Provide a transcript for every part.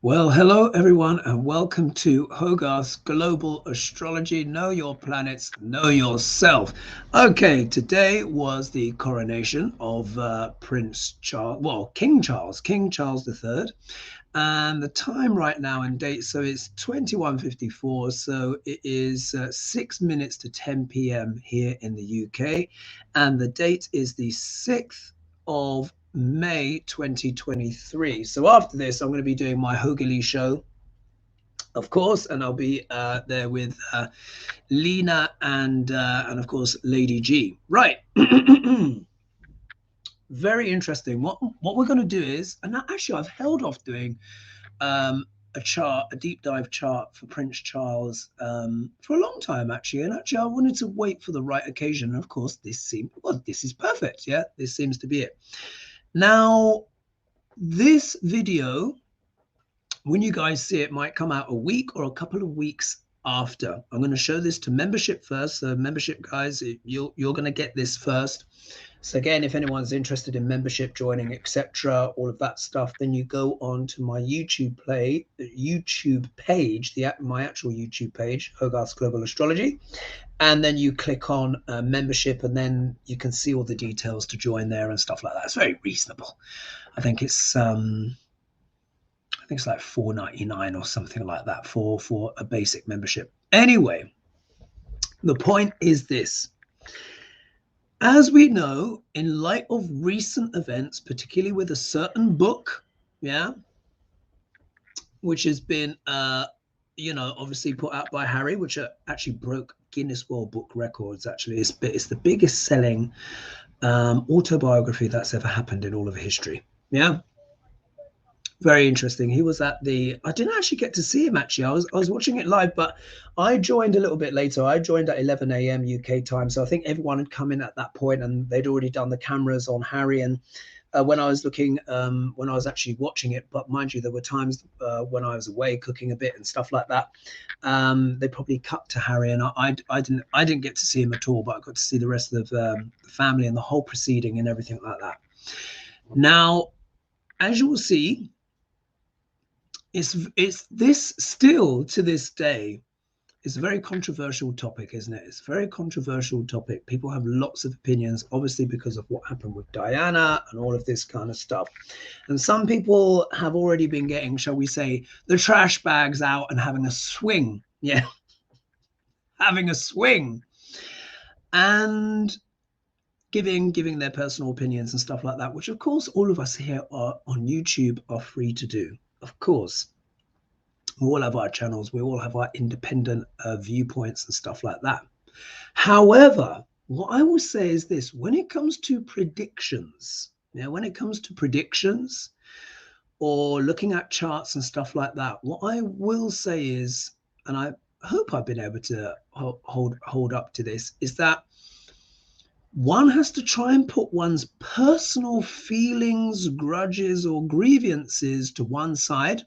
Well, hello everyone, and welcome to Hogarth's Global Astrology. Know your planets, know yourself. Okay, today was the coronation of Prince Charles, well, King Charles III, and the time right now and date. So it's 21:54. So it is 6 minutes to 10 p.m. here in the UK, and the date is the 6th of May 2023. So after this, I'm going to be doing my Hogarth show, of course, and I'll be there with Lena and of course Lady G. Right. Very interesting. What we're going to do is, and actually I've held off doing a deep dive chart for Prince Charles for a long time actually, and actually I wanted to wait for the right occasion. And of course, this is perfect. Yeah, this seems to be it. Now, this video, when you guys see it, might come out a week or a couple of weeks after. I'm going to show this to membership first. So membership guys, you're going to get this first. So again, if anyone's interested in membership, joining, etc., all of that stuff, then you go on to my YouTube page, my actual YouTube page, Hogarth's Global Astrology, and then you click on membership, and then you can see all the details to join there and stuff like that. It's very reasonable. I think it's like $4.99 or something like that for a basic membership. Anyway, the point is this. As we know, in light of recent events, particularly with a certain book, yeah, which has been, obviously put out by Harry, which actually broke Guinness World Book Records. Actually, it's the biggest selling autobiography that's ever happened in all of history. Yeah. Very interesting. He was at I didn't actually get to see him actually. I was watching it live, but I joined a little bit later. I joined at 11 a.m. UK time. So I think everyone had come in at that point and they'd already done the cameras on Harry. And when I was looking, when I was actually watching it, but mind you, there were times when I was away cooking a bit and stuff like that. They probably cut to Harry, and I didn't get to see him at all, but I got to see the rest of the family and the whole proceeding and everything like that. Now, as you will see, it's this still to this day is a very controversial topic, isn't it? It's a very controversial topic. People have lots of opinions, obviously, because of what happened with Diana and all of this kind of stuff. And some people have already been getting, shall we say, the trash bags out and having a swing. Yeah, having a swing and giving their personal opinions and stuff like that, which of course all of us here on YouTube are free to do. Of course, we all have our channels, we all have our independent viewpoints and stuff like that. However, what I will say is this: when it comes to predictions, or looking at charts and stuff like that, what I will say is, and I hope I've been able to hold up to this, is that one has to try and put one's personal feelings, grudges, or grievances to one side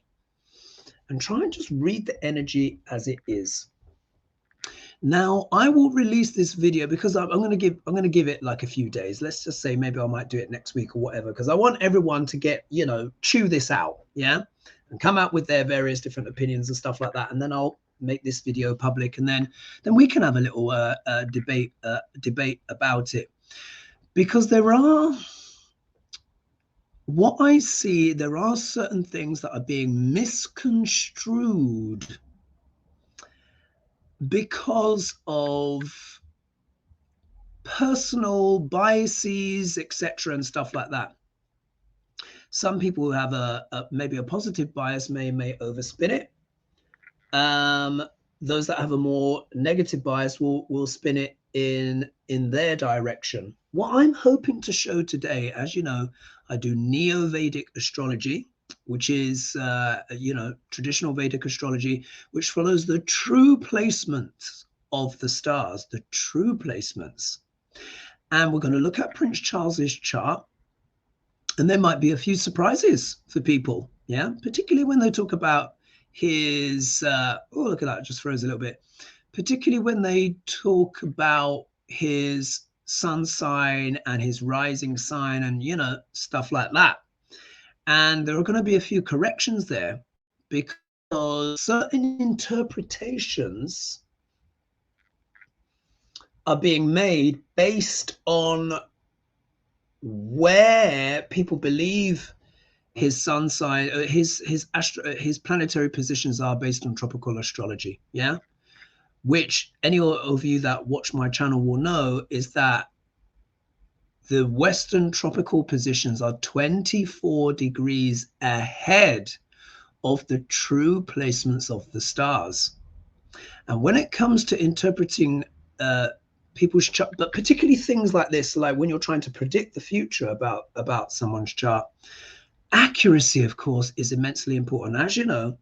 and try and just read the energy as it is. Now, I will release this video because I'm going to give it like a few days. Let's just say maybe I might do it next week or whatever, because I want everyone to get, chew this out, yeah, and come out with their various different opinions and stuff like that. And then I'll make this video public, and then we can have a little debate about it, because there are certain things that are being misconstrued because of personal biases, etc., and stuff like that. Some people who have maybe a positive bias may overspin it. Those that have a more negative bias will spin it in their direction. What I'm hoping to show today, as you know, I do Neo-Vedic astrology, which is traditional Vedic astrology, which follows the true placements of the stars, the true placements. And we're going to look at Prince Charles's chart, and there might be a few surprises for people, yeah, particularly when they talk about his oh, look at that, it just froze a little bit. Particularly when they talk about his sun sign and his rising sign and stuff like that. And there are going to be a few corrections there, because certain interpretations are being made based on where people believe his sun sign, his planetary positions are based on tropical astrology. Yeah, which any of you that watch my channel will know is that the Western tropical positions are 24 degrees ahead of the true placements of the stars. And when it comes to interpreting people's chart, but particularly things like this, like when you're trying to predict the future about someone's chart, accuracy, of course, is immensely important. As you know,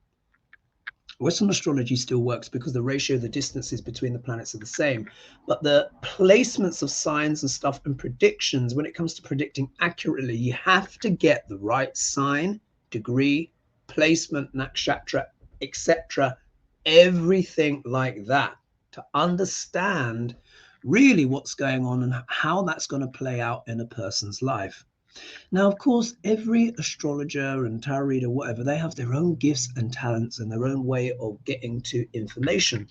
Western astrology still works because the ratio, the distances between the planets are the same, but the placements of signs and stuff and predictions, when it comes to predicting accurately, you have to get the right sign, degree, placement, nakshatra, etc., everything like that to understand really what's going on and how that's going to play out in a person's life. Now, of course, every astrologer and tarot reader, whatever, they have their own gifts and talents and their own way of getting to information.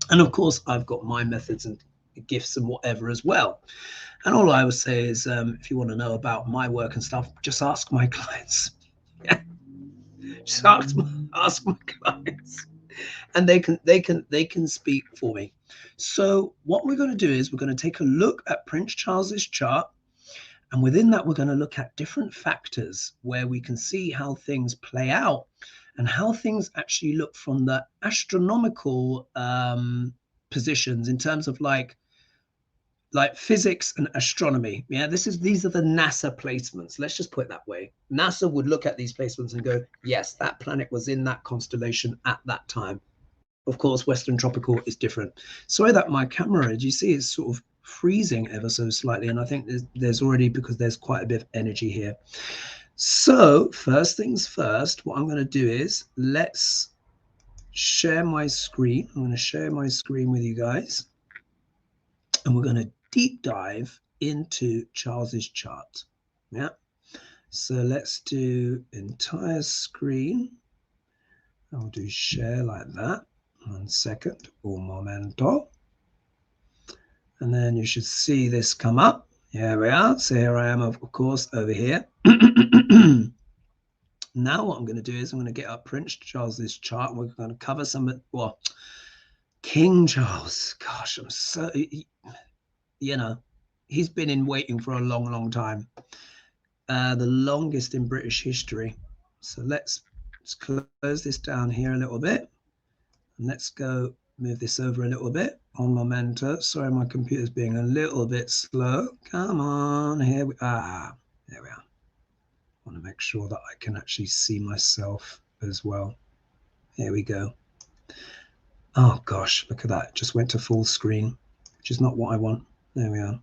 And of course, I've got my methods and gifts and whatever as well. And all I would say is, if you want to know about my work and stuff, just ask my clients. Yeah, just ask my clients, and they can speak for me. So what we're going to do is we're going to take a look at Prince Charles's chart. And within that, we're going to look at different factors where we can see how things play out and how things actually look from the astronomical positions in terms of like physics and astronomy. Yeah, these are the NASA placements. Let's just put it that way. NASA would look at these placements and go, yes, that planet was in that constellation at that time. Of course, Western tropical is different. Sorry that my camera, do you see, it's sort of freezing ever so slightly, and I think there's already, because there's quite a bit of energy here. So first things first, what I'm going to do is let's share my screen. I'm going to share my screen with you guys, and we're going to deep dive into Charles's chart. Yeah, so let's do entire screen. I'll do share like that. 1 second, un momento. And then you should see this come up. Here we are. So here I am, of course, over here. Now what I'm going to do is I'm going to get up Prince Charles's chart. And we're going to cover some, well, King Charles. Gosh, I'm so, you know, he's been in waiting for a long, long time. The longest in British history. So let's close this down here a little bit. And let's go move this over a little bit on momento. Sorry, my computer's being a little bit slow. Come on, here we are. There we are. I want to make sure that I can actually see myself as well. Here we go. Oh gosh, look at that. It just went to full screen, which is not what I want. There we are.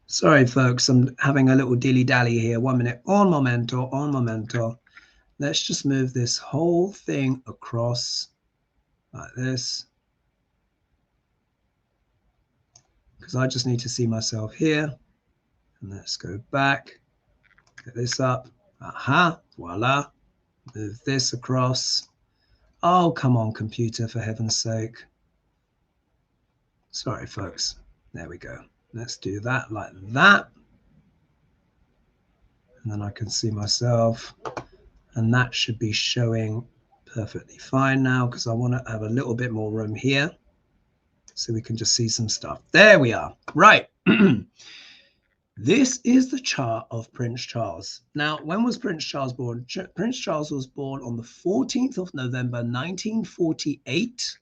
Sorry, folks, I'm having a little dilly-dally here. 1 minute. On momento, on momento. Let's just move this whole thing across like this, because I just need to see myself here. And let's go back, get this up. Aha, voila. Move this across. Oh, come on, computer, for heaven's sake. Sorry, folks. There we go. Let's do that like that. And then I can see myself. And that should be showing perfectly fine now, because I want to have a little bit more room here so we can just see some stuff. There we are. Right. This is the chart of Prince Charles. Now, when was Prince Charles born? Prince Charles was born on the 14th of November, 1948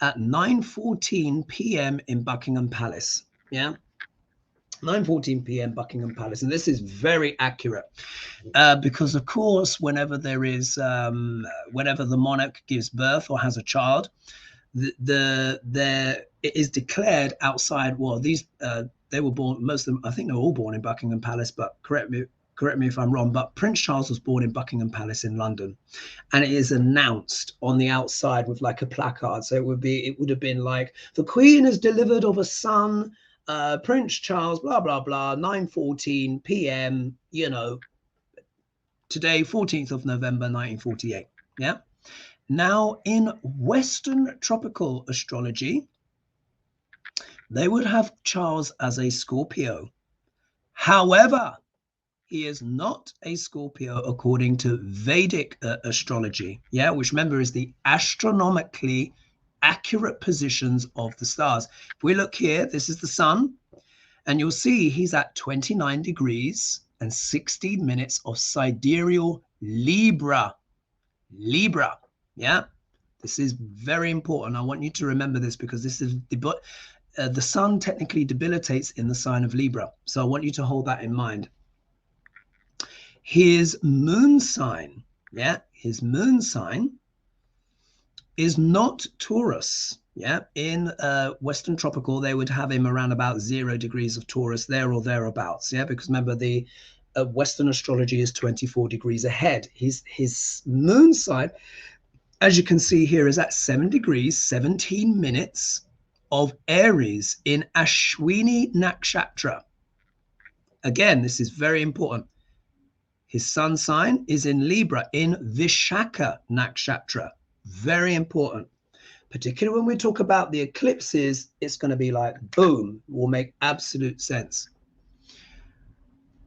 at 9:14 p.m. in Buckingham Palace. Yeah. 9:14 p.m. Buckingham Palace. And this is very accurate because, of course, whenever there is, whenever the monarch gives birth or has a child, it is declared outside. Well, these they were born, most of them, I think they were all born in Buckingham Palace, but correct me if I'm wrong, but Prince Charles was born in Buckingham Palace in London, and it is announced on the outside with like a placard. So it would have been like, the Queen is delivered of a son, Prince Charles, blah, blah, blah, 9:14 p.m., you know, today, 14th of November, 1948. Yeah. Now, in Western tropical astrology, they would have Charles as a Scorpio. However, he is not a Scorpio according to Vedic astrology, yeah, which remember is the astronomically accurate positions of the stars. If we look here, this is the sun, and you'll see he's at 29 degrees and 16 minutes of sidereal Libra. Libra, yeah. This is very important. I want you to remember this because this is the sun technically debilitates in the sign of Libra. So I want you to hold that in mind. His moon sign, yeah, his moon sign is not Taurus. Yeah, in Western tropical, they would have him around about 0 degrees of Taurus, there or thereabouts. Yeah, because remember the Western astrology is 24 degrees ahead. His moon sign, as you can see here, is at 7 degrees, 17 minutes of Aries in Ashwini Nakshatra. Again, this is very important. His sun sign is in Libra in Vishaka Nakshatra. Very important. Particularly when we talk about the eclipses, it's going to be like, boom, will make absolute sense.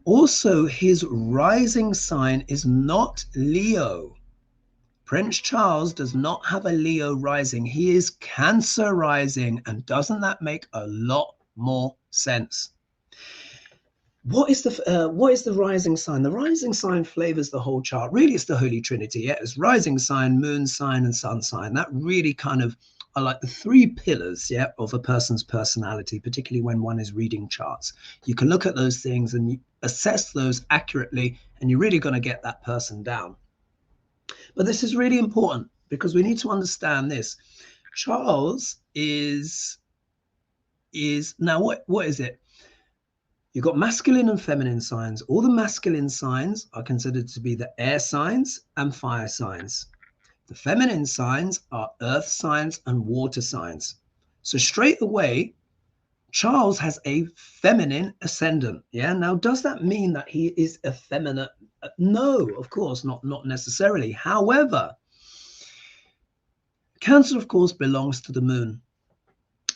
Also, his rising sign is not Leo. Prince Charles does not have a Leo rising. He is Cancer rising. And doesn't that make a lot more sense? What is the rising sign? The rising sign flavors the whole chart. Really, it's the Holy Trinity. Yeah, it's rising sign, moon sign, and sun sign. That really kind of are like the three pillars, yeah, of a person's personality, particularly when one is reading charts. You can look at those things and you assess those accurately, and you're really going to get that person down. But this is really important because we need to understand this. Charles is now what is it? You've got masculine and feminine signs. All the masculine signs are considered to be the air signs and fire signs. The feminine signs are earth signs and water signs. So straight away, Charles has a feminine ascendant. Yeah. Now, does that mean that he is effeminate? No, of course, not necessarily. However, Cancer, of course, belongs to the moon.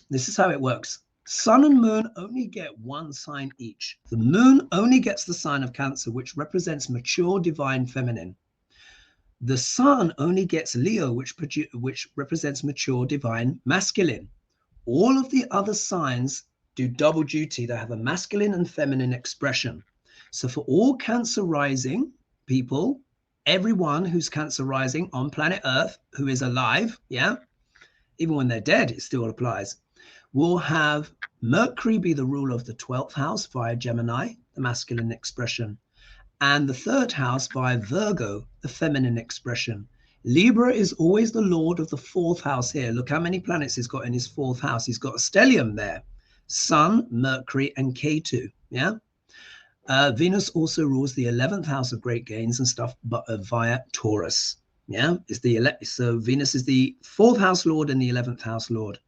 This is how it works. Sun and moon only get one sign each. The moon only gets the sign of Cancer, which represents mature divine feminine. The sun only gets Leo, which represents mature divine masculine. All of the other signs do double duty. They have a masculine and feminine expression. So for all Cancer rising people, everyone who's Cancer rising on planet Earth who is alive, yeah, even when they're dead, it still applies, will have Mercury be the ruler of the 12th house via Gemini, the masculine expression, and the 3rd house via Virgo, the feminine expression. Libra is always the lord of the 4th house here. Look how many planets he's got in his 4th house. He's got a stellium there. Sun, Mercury, and Ketu. Yeah. Venus also rules the 11th house of great gains and stuff, but via Taurus. Yeah. So Venus is the 4th house lord and the 11th house lord.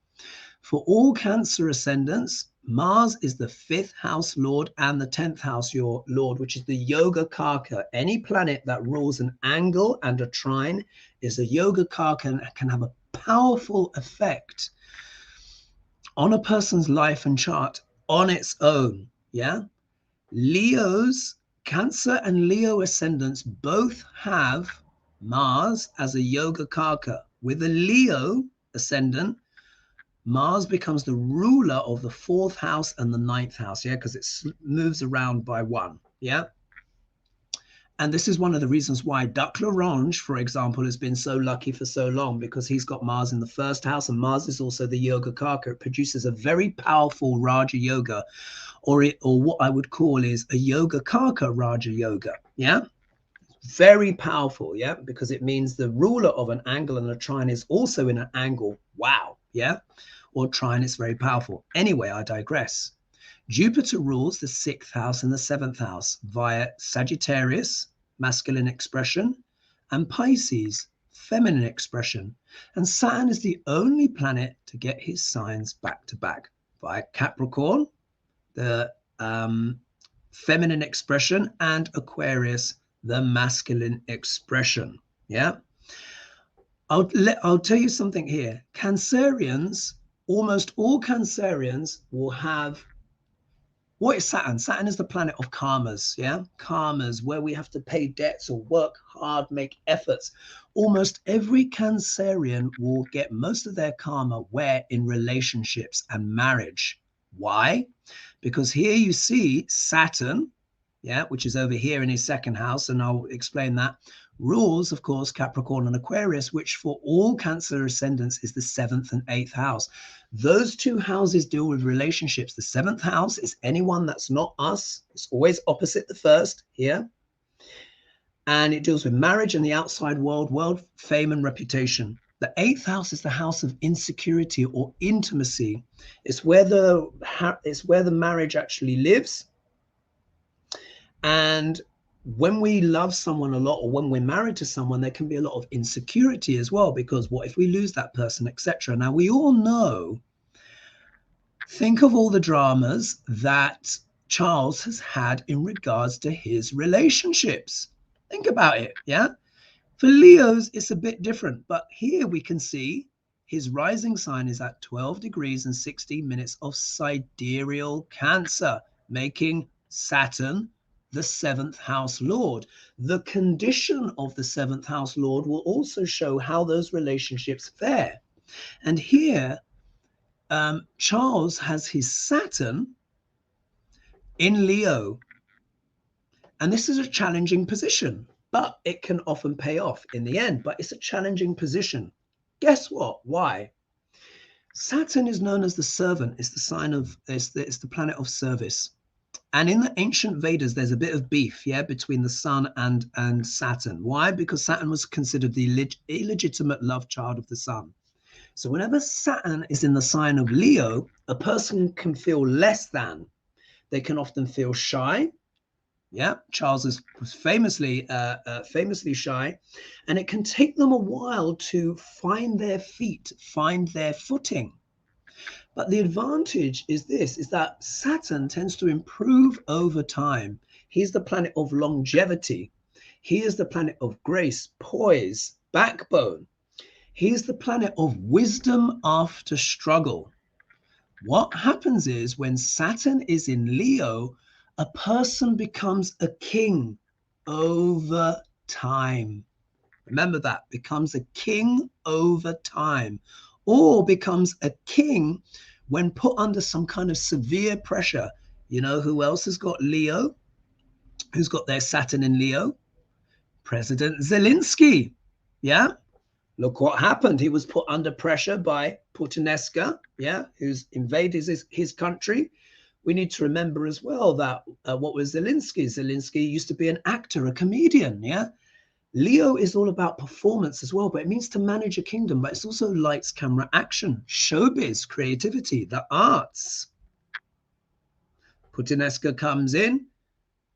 For all Cancer ascendants, Mars is the 5th house lord and the 10th house lord, which is the Yoga Karka. Any planet that rules an angle and a trine is a Yoga Karka and can have a powerful effect on a person's life and chart on its own. Yeah. Leo's Cancer and Leo ascendants both have Mars as a Yoga Karka. With a Leo ascendant, Mars becomes the ruler of the 4th house and the 9th house, yeah, because it moves around by one, yeah. And this is one of the reasons why Duc L'Orange, for example, has been so lucky for so long, because he's got Mars in the 1st house, and Mars is also the Yoga Karka. It produces a very powerful Raja Yoga, or what I would call is a Yoga Karka Raja Yoga, yeah. Very powerful, yeah, because it means the ruler of an angle and a trine is also in an angle. Wow, yeah. Or trine is very powerful. Anyway, I digress. Jupiter rules the 6th house and the 7th house via Sagittarius, masculine expression, and Pisces, feminine expression. And Saturn is the only planet to get his signs back to back via Capricorn, the feminine expression, and Aquarius, the masculine expression. Yeah. I'll tell you something here. Cancerians, almost all Cancerians will have, what is Saturn? Saturn is the planet of karmas, yeah? Karmas, where we have to pay debts or work hard, make efforts. Almost every Cancerian will get most of their karma where? In relationships and marriage. Why? Because here you see Saturn, yeah, which is over here in his second house, and I'll explain that, rules, of course, Capricorn and Aquarius, which for all Cancer ascendants is the 7th and 8th house. Those two houses deal with relationships. The 7th house is anyone that's not us. It's always opposite the first here. And it deals with marriage and the outside world, fame and reputation. The 8th house is the house of insecurity or intimacy. It's where the marriage actually lives. And when we love someone a lot, or when we're married to someone, there can be a lot of insecurity as well, because what if we lose that person, etc. Now, we all know, think of all the dramas that Charles has had in regards to his relationships. Think about it, yeah? For Leos, it's a bit different, but here we can see his rising sign is at 12 degrees and 16 minutes of sidereal Cancer, making Saturn the 7th house lord. The condition of the 7th house lord will also show how those relationships fare. And here, Charles has his Saturn in Leo. And this is a challenging position, but it can often pay off in the end. But it's a challenging position. Guess what? Why? Saturn is known as the servant. It's the sign of, it's the planet of service. And in the ancient Vedas, there's a bit of beef, yeah, between the sun and Saturn. Why? Because Saturn was considered the illegitimate love child of the sun. So whenever Saturn is in the sign of Leo, a person can feel less than. They can often feel shy. Yeah, Charles was famously shy, and it can take them a while to find their feet, find their footing. But the advantage is this, is that Saturn tends to improve over time. He's the planet of longevity. He is the planet of grace, poise, backbone. He is the planet of wisdom after struggle. What happens is when Saturn is in Leo, a person becomes a king over time. Remember that, becomes a king over time, or becomes a king when put under some kind of severe pressure. You know who else has got Leo? Who's got their Saturn in Leo? President Zelensky. Yeah. Look what happened. He was put under pressure by Putineska, yeah, who's invaded his country. We need to remember as well that what was Zelensky? Zelensky used to be an actor, a comedian, yeah. Leo is all about performance as well, but it means to manage a kingdom, but it's also lights, camera, action, showbiz, creativity, the arts. Putineska comes in,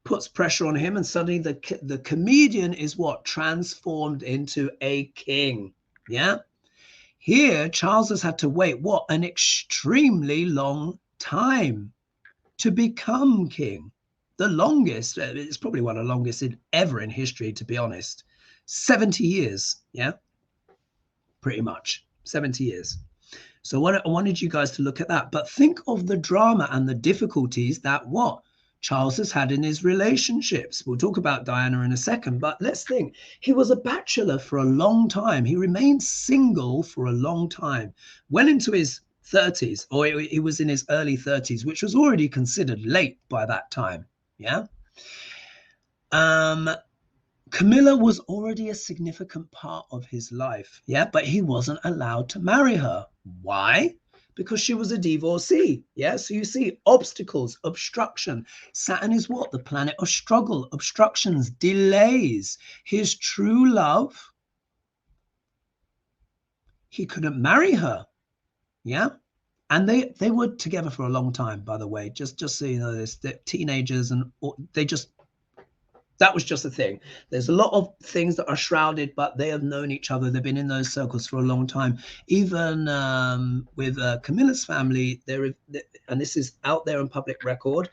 puts pressure on him, and suddenly the comedian is what? Transformed into a king. Yeah. Here, Charles has had to wait, what? An extremely long time to become king. The longest, it's probably one of the longest ever in history, to be honest. 70 years. Yeah. Pretty much 70 years. So I wanted you guys to look at that. But think of the drama and the difficulties that what? Charles has had in his relationships. We'll talk about Diana in a second, but let's think. He was a bachelor for a long time. He remained single for a long time, well into his 30s, or he was in his early 30s, which was already considered late by that time. Yeah. Camilla was already a significant part of his life. Yeah, but he wasn't allowed to marry her. Why? Because she was a divorcee. Yeah, so you see obstacles, obstruction. Saturn is what? The planet of struggle, obstructions, delays. His true love, he couldn't marry her. Yeah. And they were together for a long time, by the way, just so you know this, they're teenagers, and that was just a thing. There's a lot of things that are shrouded, but they have known each other. They've been in those circles for a long time. Even with Camilla's family, and this is out there on public record,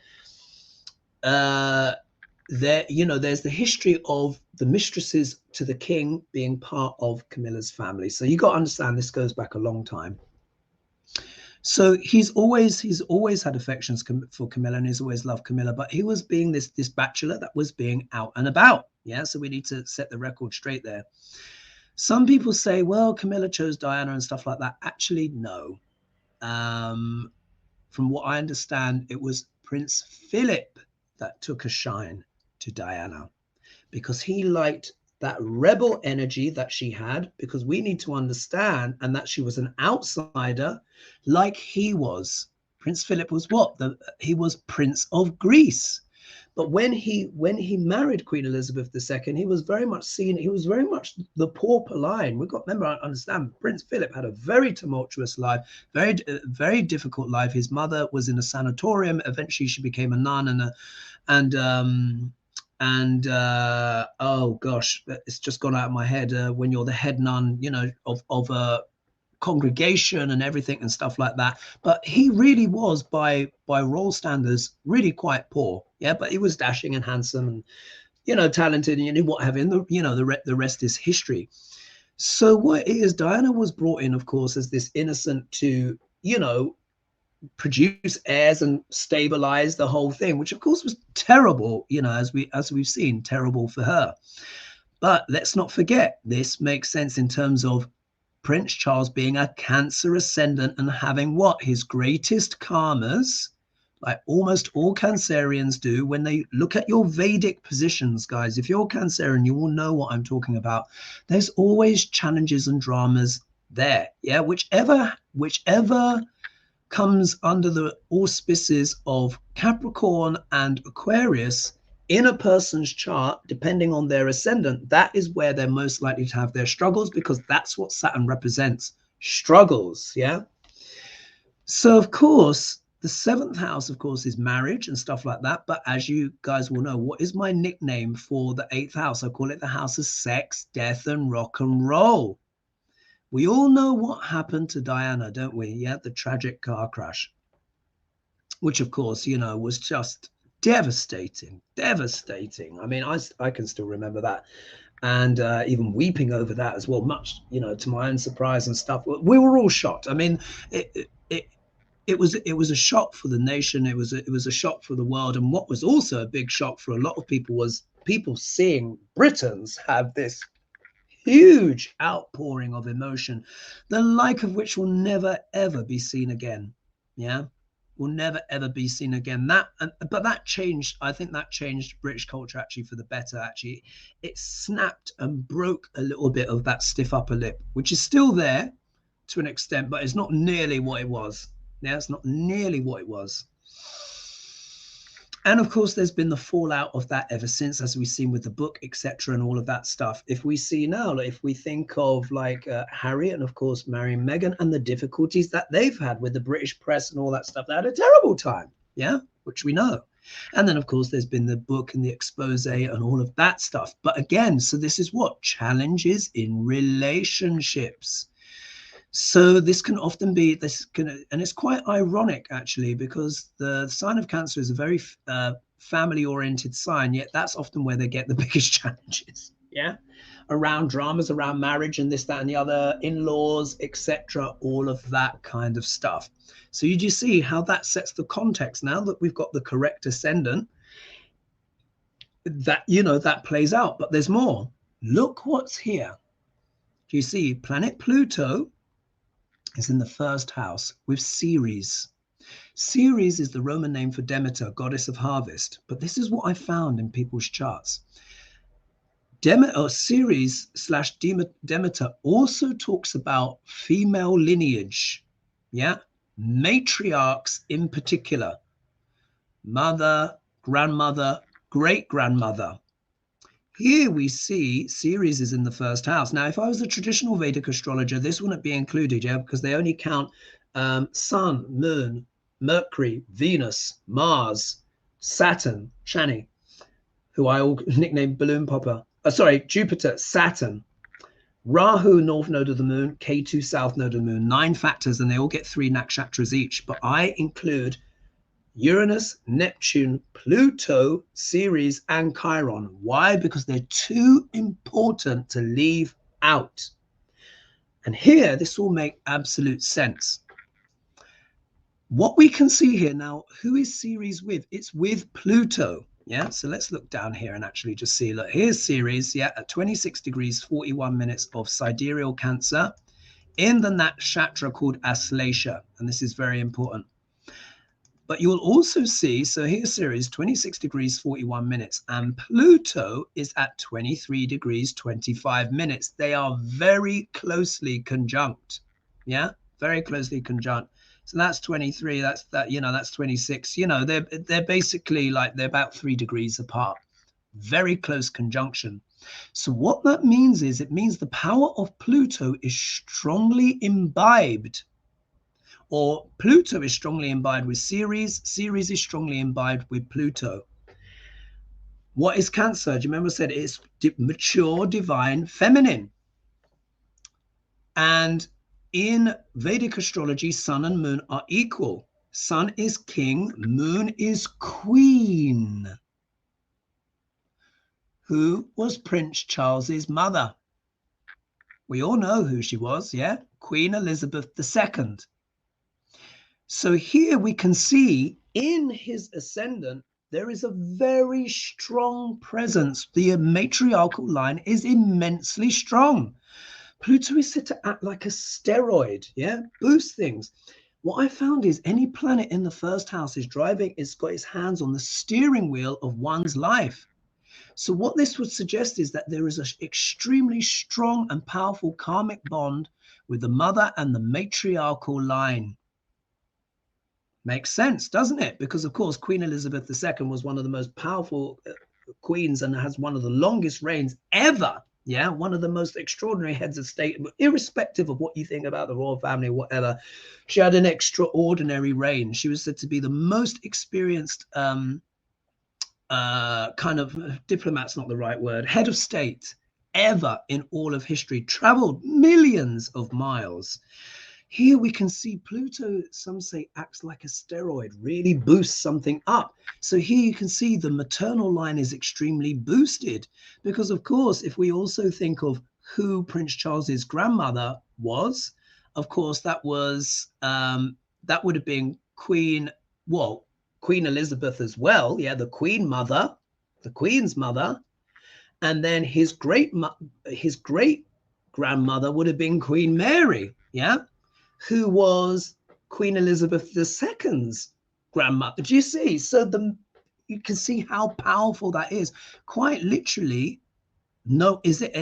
there, you know, there's the history of the mistresses to the king being part of Camilla's family. So you got to understand this goes back a long time. So he's always had affections for Camilla, and he's always loved Camilla, but he was being this bachelor that was being out and about. Yeah, so we need to set the record straight there. Some people say, well, Camilla chose Diana and stuff like that. Actually, no. From what I understand, it was Prince Philip that took a shine to Diana because he liked that rebel energy that she had, because we need to understand, and that she was an outsider like he was. Prince Philip was what? He was Prince of Greece. But when he married Queen Elizabeth II, he was very much seen, he was very much the pauper line. We've got to remember, understand, Prince Philip had a very tumultuous life, very difficult life. His mother was in a sanatorium. Eventually she became a nun, and oh gosh, it's just gone out of my head. When you're the head nun, you know, of a congregation and everything and stuff like that. But he really was, by royal standards, really quite poor. Yeah, but he was dashing and handsome and, you know, talented and, you know, what have you. You know, the rest is history. So what it is, Diana was brought in, of course, as this innocent to, you know, produce heirs and stabilize the whole thing, which of course was terrible, you know, as we've seen, terrible for her. But let's not forget, this makes sense in terms of Prince Charles being a Cancer ascendant and having what? His greatest karmas, like almost all Cancerians do. When they look at your Vedic positions, guys, if you're Cancerian, you will know what I'm talking about. There's always challenges and dramas there. Yeah, whichever comes under the auspices of Capricorn and Aquarius in a person's chart, depending on their ascendant, that is where they're most likely to have their struggles, because that's what Saturn represents, struggles. Yeah. So of course, the 7th house, of course, is marriage and stuff like that. But as you guys will know, what is my nickname for the 8th house? I call it the house of sex, death, and rock and roll. We all know what happened to Diana, don't we? Yeah, the tragic car crash, which of course, you know, was just devastating. I mean, I can still remember that, and even weeping over that as well, much, you know, to my own surprise and stuff. We were all shocked. I mean, it was a shock for the nation. It was a shock for the world. And what was also a big shock for a lot of people was people seeing Britons have this huge outpouring of emotion, the like of which will never ever be seen again. Yeah, will never ever be seen again. But that changed. I think that changed British culture actually for the better. Actually, it snapped and broke a little bit of that stiff upper lip, which is still there to an extent, but it's not nearly what it was. Yeah, it's not nearly what it was. And of course, there's been the fallout of that ever since, as we've seen with the book, etc., and all of that stuff. If we see now, like, if we think of like Harry and of course marrying Meghan and the difficulties that they've had with the British press and all that stuff, they had a terrible time. Yeah, which we know. And then of course there's been the book and the expose and all of that stuff. But again, so this is what challenges in relationships. So this can often be, and it's quite ironic actually, because the sign of Cancer is a very family-oriented sign, yet that's often where they get the biggest challenges. Yeah, around dramas, around marriage, and this, that, and the other, in-laws, etc., all of that kind of stuff. So you do see how that sets the context. Now that we've got the correct ascendant, that, you know, that plays out. But there's more. Look what's here. Do you see planet Pluto is in the 1st house with Ceres. Ceres is the Roman name for Demeter, goddess of harvest. But this is what I found in people's charts. Ceres / Demeter also talks about female lineage. Yeah, matriarchs in particular. Mother, grandmother, great-grandmother. Here we see Ceres is in the 1st house. Now, if I was a traditional Vedic astrologer, this wouldn't be included, yeah, because they only count Sun, Moon, Mercury, Venus, Mars, Saturn, Shani, who I all nicknamed Balloon Popper. Jupiter, Saturn, Rahu, North Node of the Moon, Ketu, South Node of the Moon. 9 factors, and they all get 3 nakshatras each. But I include Uranus, Neptune, Pluto, Ceres, and Chiron. Why? Because they're too important to leave out. And here, this will make absolute sense. What we can see here now, who is Ceres with? It's with Pluto. Yeah, so let's look down here and actually just see. Look, here's Ceres, yeah, at 26 degrees, 41 minutes of sidereal Cancer in the nakshatra called Aslesha. And this is very important. But you'll also see, so here's Ceres, 26 degrees, 41 minutes, and Pluto is at 23 degrees, 25 minutes. They are very closely conjunct. Yeah, very closely conjunct. So that's 23, that's 26. They're basically like, they're about 3 degrees apart. Very close conjunction. So what that means is, it means the power of Pluto is strongly imbibed, or Pluto is strongly imbibed with Ceres, Ceres is strongly imbibed with Pluto. What is Cancer? Do you remember I said it's mature, divine, feminine? And in Vedic astrology, sun and moon are equal. Sun is king, moon is queen. Who was Prince Charles's mother? We all know who she was, yeah? Queen Elizabeth II. So here we can see in his ascendant, there is a very strong presence. The matriarchal line is immensely strong. Pluto is said to act like a steroid, yeah? Boost things. What I found is any planet in the first house is driving, it's got its hands on the steering wheel of one's life. So what this would suggest is that there is an extremely strong and powerful karmic bond with the mother and the matriarchal line. Makes sense, doesn't it? Because, of course, Queen Elizabeth II was one of the most powerful queens and has one of the longest reigns ever. Yeah, one of the most extraordinary heads of state, irrespective of what you think about the royal family, whatever. She had an extraordinary reign. She was said to be the most experienced kind of diplomat's not the right word, head of state ever in all of history, traveled millions of miles. Here we can see Pluto, some say, acts like a steroid, really boosts something up. So here you can see the maternal line is extremely boosted because, of course, if we also think of who Prince Charles's grandmother was, of course, that was that would have been Queen Elizabeth as well. Yeah, the Queen mother, the Queen's mother, and then his great grandmother would have been Queen Mary. Yeah. Who was Queen Elizabeth II's grandmother. Do you see? So you can see how powerful that is. Quite literally, no, is it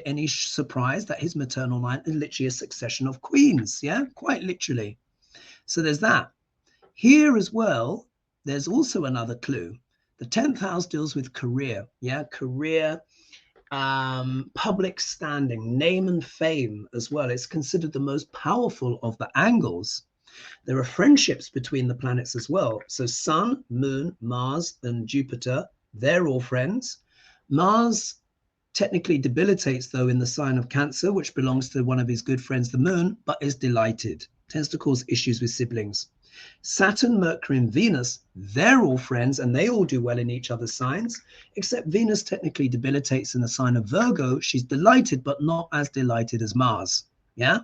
any surprise that his maternal line is literally a succession of queens? Yeah, quite literally. So there's that. Here as well, there's also another clue. The 10th house deals with career. Yeah, career, public standing, name and fame as well. It's considered the most powerful of the angles. There are friendships between the planets as well. So Sun, Moon, Mars, and Jupiter, they're all friends. Mars technically debilitates, though, in the sign of Cancer, which belongs to one of his good friends, the Moon, but is delighted. Tends to cause issues with siblings. Saturn, Mercury, and Venus, they're all friends and they all do well in each other's signs, except Venus technically debilitates in the sign of Virgo. She's delighted, but not as delighted as Mars. Yeah.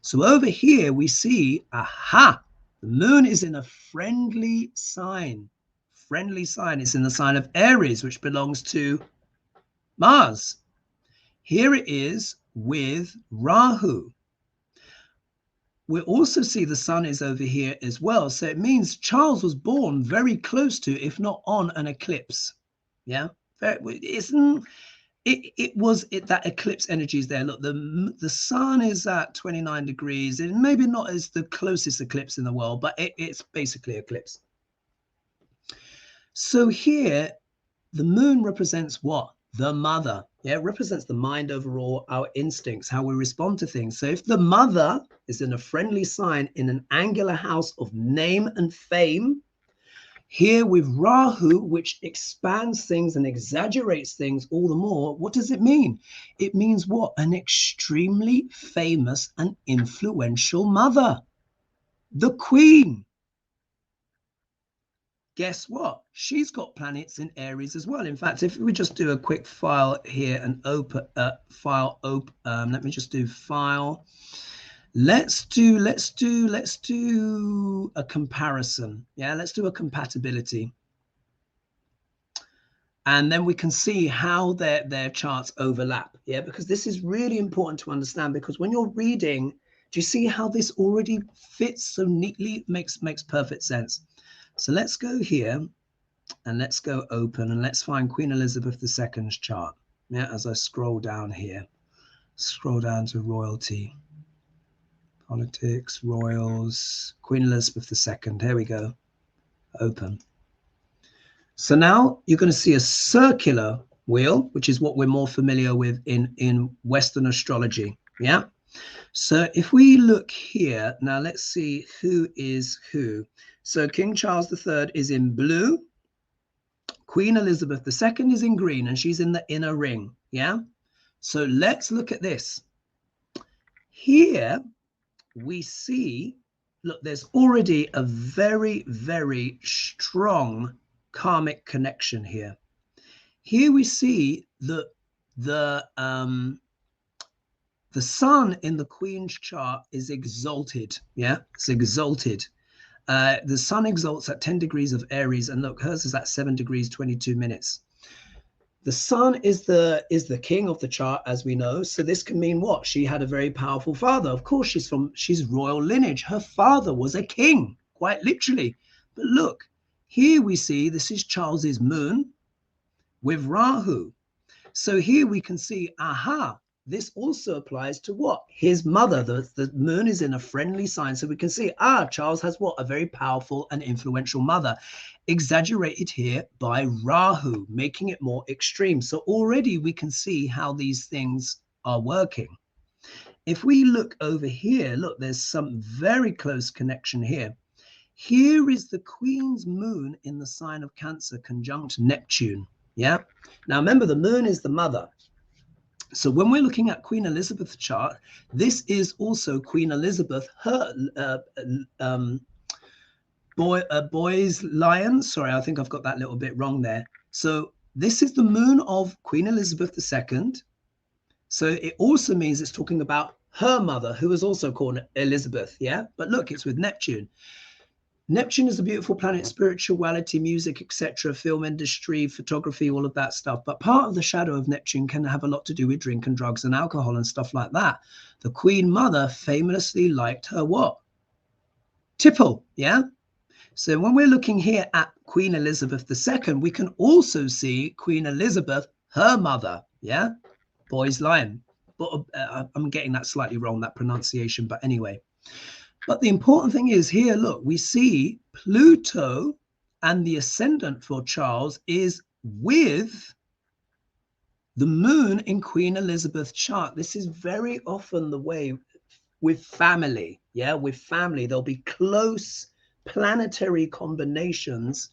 So over here we see, aha, the moon is in a friendly sign. Friendly sign. It's in the sign of Aries, which belongs to Mars. Here it is with Rahu. We also see the sun is over here as well. So it means Charles was born very close to, if not on, an eclipse. Yeah. That eclipse energy is there. Look, the sun is at 29 degrees. It maybe not as the closest eclipse in the world, but it's basically eclipse. So here, the moon represents what? The mother. Yeah, it represents the mind overall, our instincts, how we respond to things. So if the mother is in a friendly sign in an angular house of name and fame, here with Rahu, which expands things and exaggerates things all the more, what does it mean? It means what? An extremely famous and influential mother, the Queen. guess what? She's got planets in Aries as well. In fact, if we just do a quick file here and open let me just do file. Let's do a comparison. Yeah, let's do a compatibility. And then we can see how their charts overlap. Yeah, because this is really important to understand, because when you're reading, do you see how this already fits so neatly? Makes perfect sense. So let's go here and let's go open and let's find Queen Elizabeth II's chart. Yeah, as I scroll down here, scroll down to royalty, politics, royals, Queen Elizabeth II. Here we go. Open. So now you're going to see a circular wheel, which is what we're more familiar with in Western astrology. Yeah. So if we look here, now let's see who is who. So King Charles III is in blue. Queen Elizabeth II is in green, and she's in the inner ring. Yeah. So let's look at this. Here we see, look, there's already a very, very strong karmic connection here. Here we see that the sun in the Queen's chart is exalted. Yeah, it's exalted. The sun exalts at 10 degrees of Aries, and look, hers is at 7 degrees 22 minutes. The sun is the king of the chart, as we know. So this can mean what? She had a very powerful father. Of course, she's royal lineage. Her father was a king, quite literally. But look, here we see this is Charles's moon with Rahu. So here we can see, aha, this also applies to what? His mother. The moon is in a friendly sign. So we can see, Charles has what? A very powerful and influential mother. Exaggerated here by Rahu, making it more extreme. So already we can see how these things are working. If we look over here, look, there's some very close connection here. Here is the Queen's moon in the sign of Cancer conjunct Neptune. Yeah. Now remember, the moon is the mother. So when we're looking at Queen Elizabeth's chart, this is also Queen Elizabeth, her boy's lion. Sorry, I think I've got that little bit wrong there. So this is the moon of Queen Elizabeth II. So it also means it's talking about her mother, who was also called Elizabeth. Yeah, but look, it's with Neptune. Neptune is a beautiful planet, spirituality, music, etc., film industry, photography, all of that stuff. But part of the shadow of Neptune can have a lot to do with drink and drugs and alcohol and stuff like that. The Queen Mother famously liked her what? Tipple, yeah? So when we're looking here at Queen Elizabeth II, we can also see Queen Elizabeth, her mother, yeah? Boy's lion. But I'm getting that slightly wrong, that pronunciation, but anyway. But the important thing is here, look, we see Pluto and the ascendant for Charles is with the moon in Queen Elizabeth's chart. This is very often the way with family. Yeah, with family, there'll be close planetary combinations.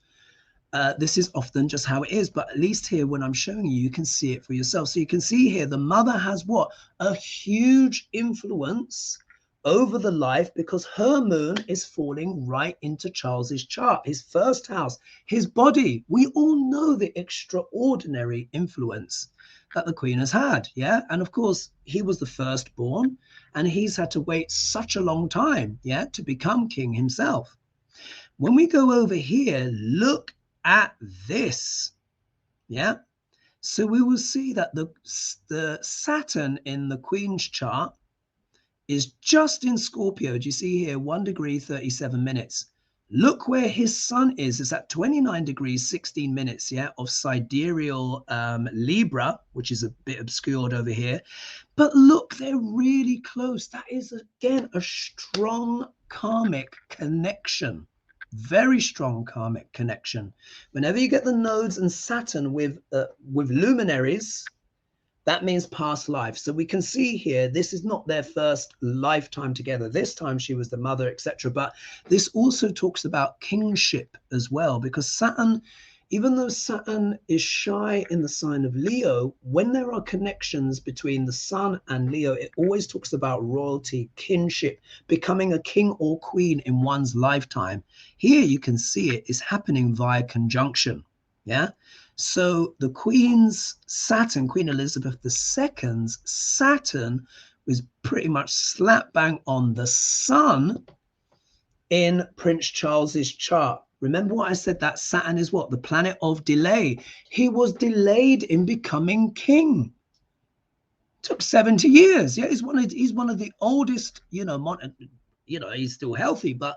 This is often just how it is. But at least here, when I'm showing you, you can see it for yourself. So you can see here, the mother has what? A huge influence over the life, because her moon is falling right into Charles's chart, his first house, his body. We all know the extraordinary influence that the Queen has had. Yeah. And of course, he was the firstborn, and he's had to wait such a long time, yeah, to become king himself. When we go over here, look at this. Yeah. So we will see that the Saturn in the Queen's chart is just in Scorpio. Do you see here? 1 degree, 37 minutes. Look where his sun is. It's at 29 degrees, 16 minutes, yeah, of sidereal Libra, which is a bit obscured over here. But look, they're really close. That is, again, a strong karmic connection. Very strong karmic connection. Whenever you get the nodes and Saturn with luminaries, that means past life. So we can see here, this is not their first lifetime together. This time she was the mother, etc. But this also talks about kingship as well, because Saturn Even though Saturn is shy in the sign of Leo, when there are connections between the Sun and Leo, it always talks about royalty, kinship, becoming a king or queen in one's lifetime. Here you can see it is happening via conjunction. Yeah. So the Queen's Saturn, Queen Elizabeth II's Saturn was pretty much slap bang on the Sun in Prince Charles's chart. Remember what I said, that Saturn is what? The planet of delay. He was delayed in becoming king. Took 70 years. Yeah, he's one of the oldest, he's still healthy, but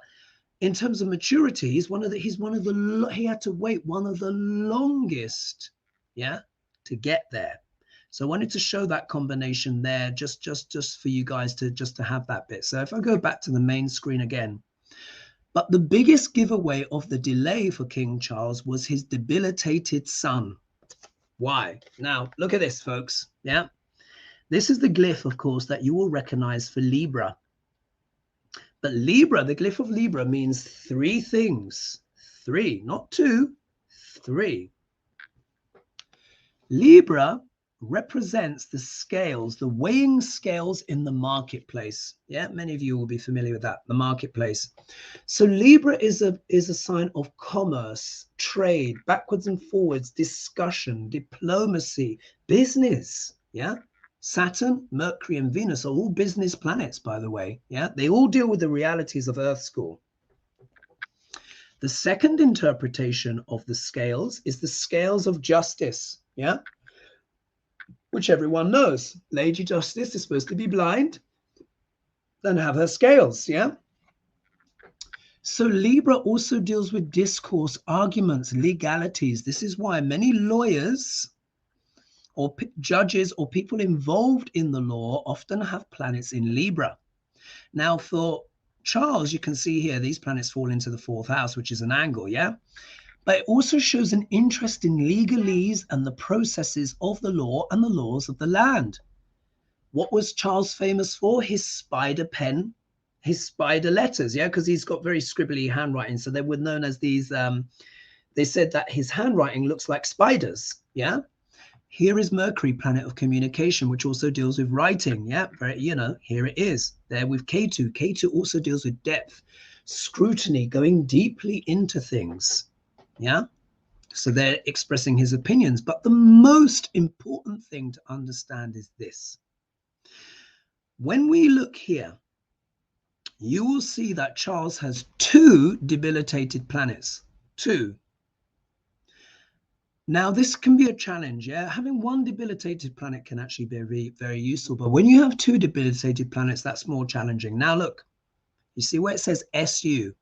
in terms of maturity, he had to wait one of the longest, yeah, to get there. So I wanted to show that combination there just for you guys to have that bit. So if I go back to the main screen again, but the biggest giveaway of the delay for King Charles was his debilitated sun. Why? Now, look at this, folks. Yeah. This is the glyph, of course, that you will recognize for Libra. But Libra, the glyph of Libra means three things. Three, not two, three. Libra represents the scales, the weighing scales in the marketplace. Yeah, many of you will be familiar with that, the marketplace. So Libra is a sign of commerce, trade, backwards and forwards, discussion, diplomacy, business. Yeah. Saturn, Mercury, and Venus are all business planets, by the way. Yeah, they all deal with the realities of Earth school. The second interpretation of the scales is the scales of justice. Yeah, which everyone knows. Lady Justice is supposed to be blind and have her scales. Yeah. So Libra also deals with discourse, arguments, legalities. This is why many lawyers or judges or people involved in the law often have planets in Libra. Now for Charles, you can see here, these planets fall into the fourth house, which is an angle, yeah? But it also shows an interest in legalese and the processes of the law and the laws of the land. What was Charles famous for? His spider pen, his spider letters, yeah? Because he's got very scribbly handwriting. So they were known as these, they said that his handwriting looks like spiders, yeah? Here is Mercury, planet of communication, which also deals with writing. Yeah, here it is. There with K2. K2 also deals with depth, scrutiny, going deeply into things. Yeah, so they're expressing his opinions. But the most important thing to understand is this. When we look here, you will see that Charles has two debilitated planets. Two. Now, this can be a challenge, yeah? Having one debilitated planet can actually be very, very useful. But when you have two debilitated planets, that's more challenging. Now, look, you see where it says SU,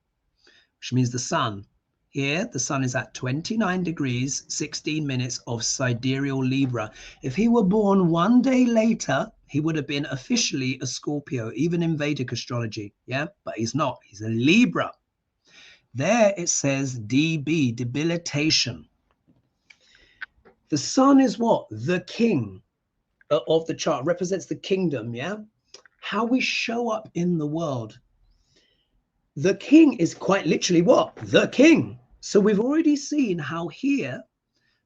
which means the sun. Here, the sun is at 29 degrees, 16 minutes of sidereal Libra. If he were born one day later, he would have been officially a Scorpio, even in Vedic astrology, yeah? But he's not. He's a Libra. There it says DB, debilitation. The sun is what? The king of the chart, represents the kingdom, yeah? How we show up in the world. The king is quite literally what? The king. So we've already seen how here,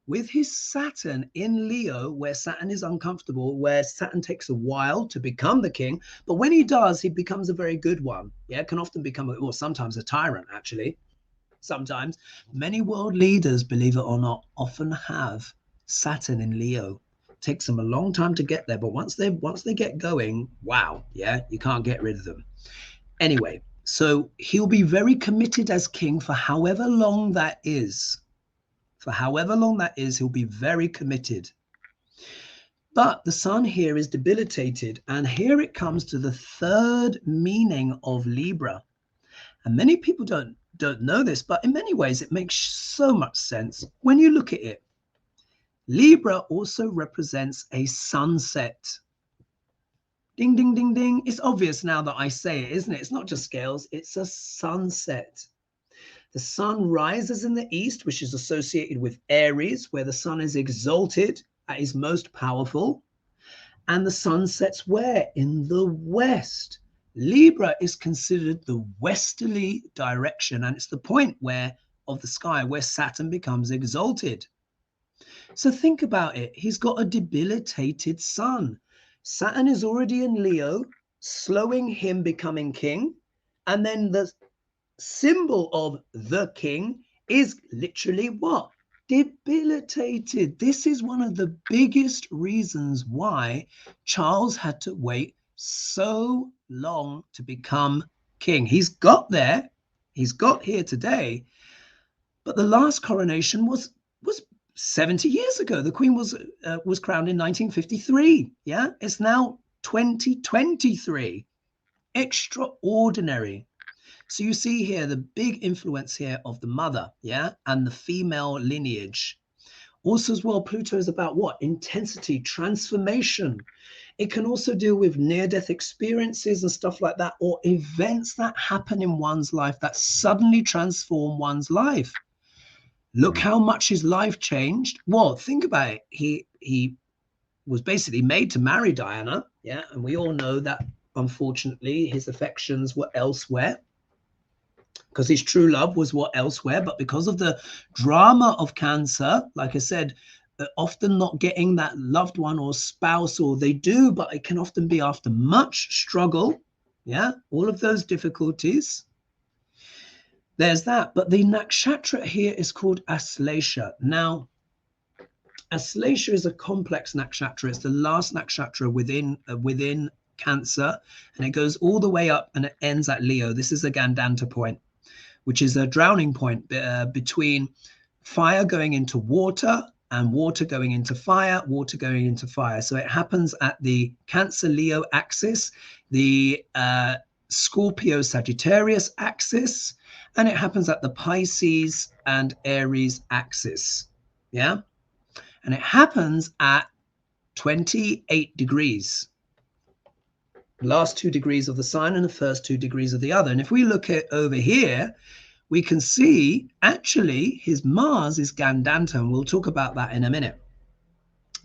with his Saturn in Leo, where Saturn is uncomfortable, where Saturn takes a while to become the king, but when he does, he becomes a very good one. Yeah, can often become, or sometimes a tyrant, actually. Sometimes. Many world leaders, believe it or not, often have Saturn in Leo. Takes them a long time to get there, but once they get going, wow, yeah, you can't get rid of them. Anyway, so he'll be very committed as king for however long that is. For however long that is, he'll be very committed. But the sun here is debilitated, and here it comes to the third meaning of Libra. And many people don't know this, but in many ways it makes so much sense when you look at it. Libra also represents a sunset. Ding, ding, ding, ding. It's obvious now that I say it, isn't it? It's not just scales, it's a sunset. The sun rises in the east, which is associated with Aries, where the sun is exalted at his most powerful. And the sun sets where? In the west. Libra is considered the westerly direction, and it's the point where of the sky where Saturn becomes exalted. So think about it. He's got a debilitated sun. Saturn is already in Leo, slowing him becoming king. And then the symbol of the king is literally what? Debilitated. This is one of the biggest reasons why Charles had to wait so long to become king. He's got there. He's got here today. But the last coronation was 70 years ago. The Queen was crowned in 1953. Yeah, it's now 2023. Extraordinary. So you see here the big influence here of the mother, yeah, and the female lineage. Also as well, Pluto is about what? Intensity, transformation. It can also deal with near-death experiences and stuff like that, or events that happen in one's life that suddenly transform one's life. Look how much his life changed. Well, think about it. He was basically made to marry Diana, yeah, and we all know that unfortunately his affections were elsewhere, because his true love was what elsewhere. But because of the drama of Cancer, like I said, often not getting that loved one or spouse, or they do, but it can often be after much struggle. Yeah, all of those difficulties. There's that. But the nakshatra here is called Aslesha. Now, Aslesha is a complex nakshatra. It's the last nakshatra within Cancer, and it goes all the way up and it ends at Leo. This is a Gandanta point, which is a drowning point between fire going into water and water going into fire, water going into fire. So it happens at the Cancer-Leo axis, the Scorpio-Sagittarius axis, and it happens at the Pisces and Aries axis. Yeah. And it happens at 28 degrees. Last 2 degrees of the sign and the first 2 degrees of the other. And if we look at over here, we can see actually his Mars is Gandanta, and we'll talk about that in a minute,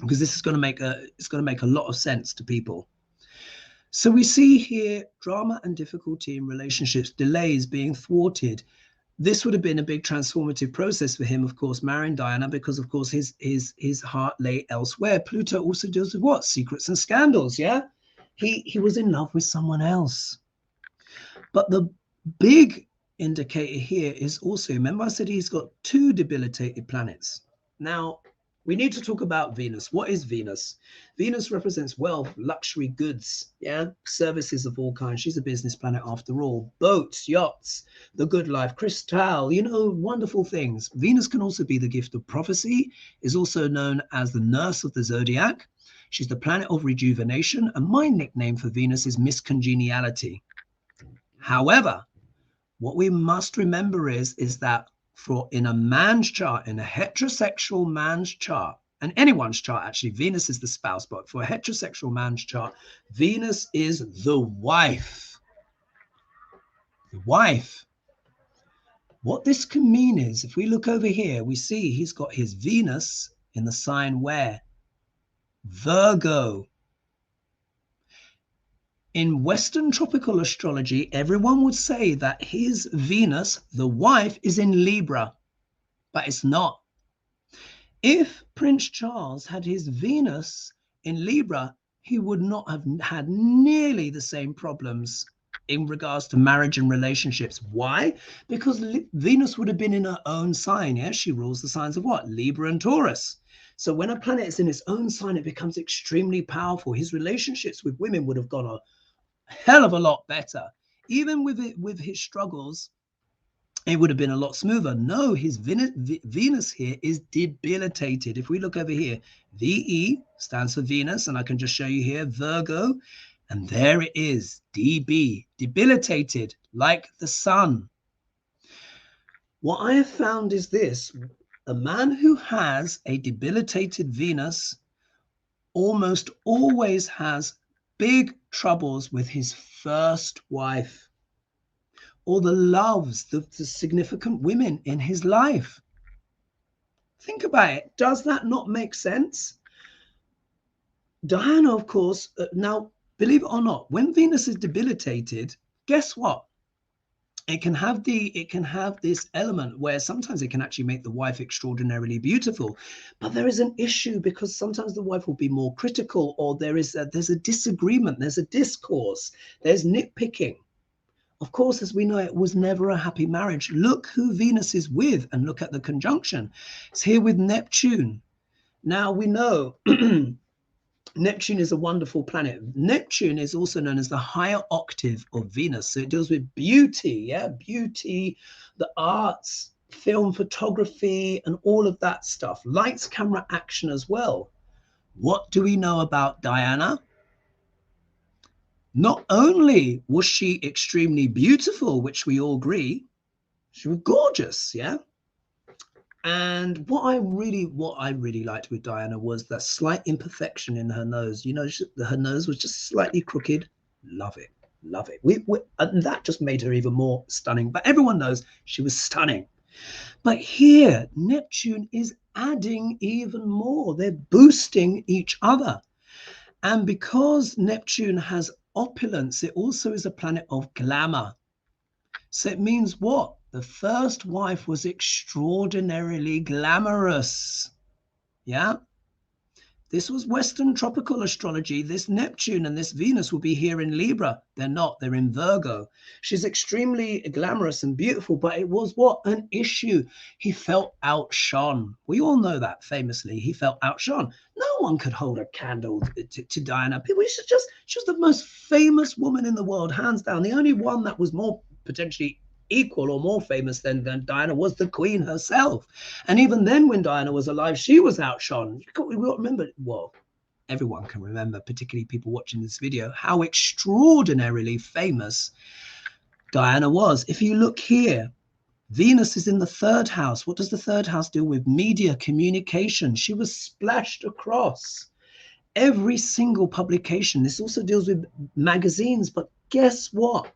because this is going to make a lot of sense to people. So we see here drama and difficulty in relationships, delays, being thwarted. This would have been a big transformative process for him, of course, marrying Diana, because of course his heart lay elsewhere. Pluto also deals with what? Secrets and scandals. Yeah, he was in love with someone else. But the big indicator here is also, remember I said he's got 2 debilitated planets. Now, we need to talk about Venus. What is Venus? Venus represents wealth, luxury goods, yeah, services of all kinds. She's a business planet after all. Boats, yachts, the good life, crystal, you know, wonderful things. Venus can also be the gift of prophecy, is also known as the nurse of the zodiac. She's the planet of rejuvenation, and my nickname for Venus is Miss Congeniality. However, what we must remember is that in a man's chart, in a heterosexual man's chart, and anyone's chart, actually, Venus is the spouse, but for a heterosexual man's chart, Venus is the wife. The wife. What this can mean is, if we look over here, we see he's got his Venus in the sign where? Virgo. In Western tropical astrology, everyone would say that his Venus, the wife, is in Libra, but it's not. If Prince Charles had his Venus in Libra, he would not have had nearly the same problems in regards to marriage and relationships. Why? Because Venus would have been in her own sign. Yeah, she rules the signs of what? Libra and Taurus. So when a planet is in its own sign, it becomes extremely powerful. His relationships with women would have gone a hell of a lot better. Even with his struggles, it would have been a lot smoother. No, his Venus here is debilitated. If we look over here, VE stands for Venus, and I can just show you here Virgo, and there it is, DB, debilitated, like the sun. What I have found is this: a man who has a debilitated Venus almost always has big troubles with his first wife, or the loves, the significant women in his life. Think about it. Does that not make sense? Diana, of course, now, believe it or not, when Venus is debilitated, guess what? it can have this element where sometimes it can actually make the wife extraordinarily beautiful, but there is an issue because sometimes the wife will be more critical, or there's a disagreement, there's a discourse, there's nitpicking. Of course, as we know, it was never a happy marriage. Look who Venus is with and look at the conjunction. It's here with Neptune. Now we know Neptune is a wonderful planet. Neptune is also known as the higher octave of Venus. So it deals with beauty, beauty, the arts, film, photography, and all of that stuff. Lights, camera, action as well. What do we know about Diana? Not only was she extremely beautiful, which we all agree, she was gorgeous, And what I really liked with Diana was that slight imperfection in her nose. Her nose was just slightly crooked. Love it, love it. And that just made her even more stunning. But everyone knows she was stunning. But here, Neptune is adding even more. They're boosting each other. And because Neptune has opulence, it also is a planet of glamour. So it means what? The first wife was extraordinarily glamorous. This was Western tropical astrology. This Neptune and this Venus will be here in Libra. They're not, they're in Virgo. She's extremely glamorous and beautiful, but it was what? An issue. He felt outshone. We all know that famously. He felt outshone. No one could hold a candle to Diana. She was the most famous woman in the world, hands down. The only one that was more potentially equal or more famous than Diana was the Queen herself. And even then, when Diana was alive, she was outshone. We will remember, well, everyone can remember, particularly people watching this video, how extraordinarily famous Diana was. If you look here, Venus is in the third house. What does the third house deal with? Media, communication. She was splashed across every single publication. This also deals with magazines, but guess what?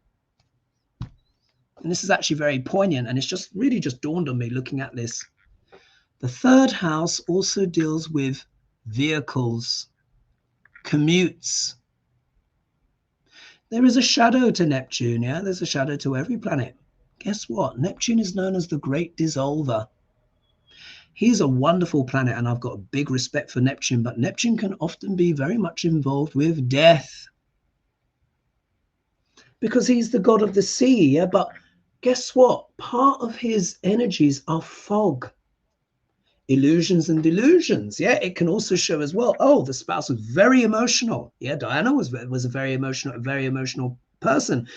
And this is actually very poignant, and it's just really just dawned on me looking at this. The third house also deals with vehicles, commutes. There is a shadow to Neptune, There's a shadow to every planet. Guess what? Neptune is known as the great dissolver. He's a wonderful planet, and I've got a big respect for Neptune, but Neptune can often be very much involved with death. Because he's the god of the sea, But guess what? Part of his energies are fog, illusions and delusions. It can also show as well. Oh, the spouse was very emotional. Diana was a very emotional person,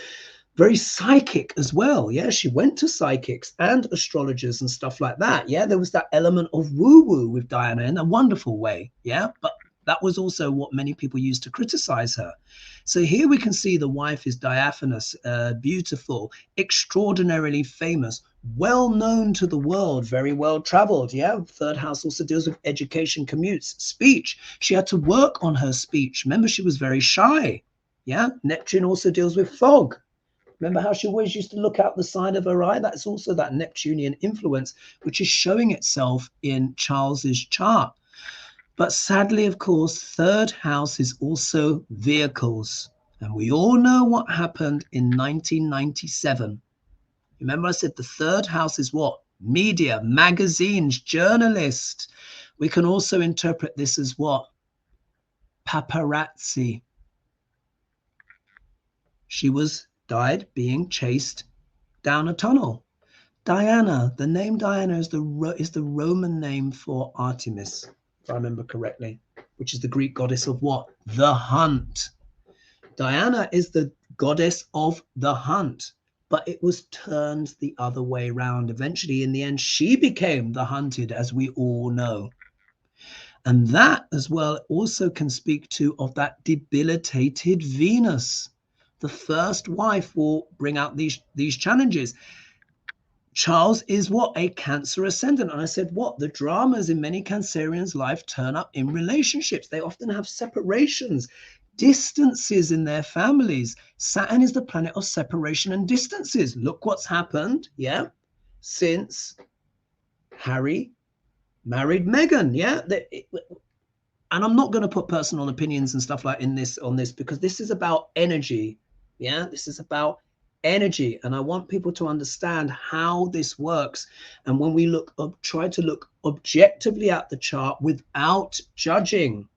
very psychic as well. She went to psychics and astrologers and stuff like that. There was that element of woo-woo with Diana in a wonderful way. But that was also what many people used to criticize her. So here we can see the wife is diaphanous, beautiful, extraordinarily famous, well known to the world, very well traveled. Third house also deals with education, commutes, speech. She had to work on her speech. Remember, she was very shy. Neptune also deals with fog. Remember how she always used to look out the side of her eye? That's also that Neptunian influence, which is showing itself in Charles's chart. But sadly, of course, third house is also vehicles. And we all know what happened in 1997. Remember I said the third house is what? Media, magazines, journalists. We can also interpret this as what? Paparazzi. She died being chased down a tunnel. Diana, the name Diana is the Roman name for Artemis, if I remember correctly, which is the Greek goddess of what? The hunt. Diana is the goddess of the hunt, but it was turned the other way around. Eventually, in the end, she became the hunted, as we all know. And that as well also can speak to of that debilitated Venus. The first wife will bring out these challenges. Charles is what? A Cancer ascendant. And I said, what? The dramas in many Cancerians' life turn up in relationships. They often have separations, distances in their families. Saturn is the planet of separation and distances. Look what's happened, since Harry married Meghan, and I'm not going to put personal opinions and stuff like on this because this is about energy, this is about energy. And I want people to understand how this works. And when we look up, try to look objectively at the chart without judging.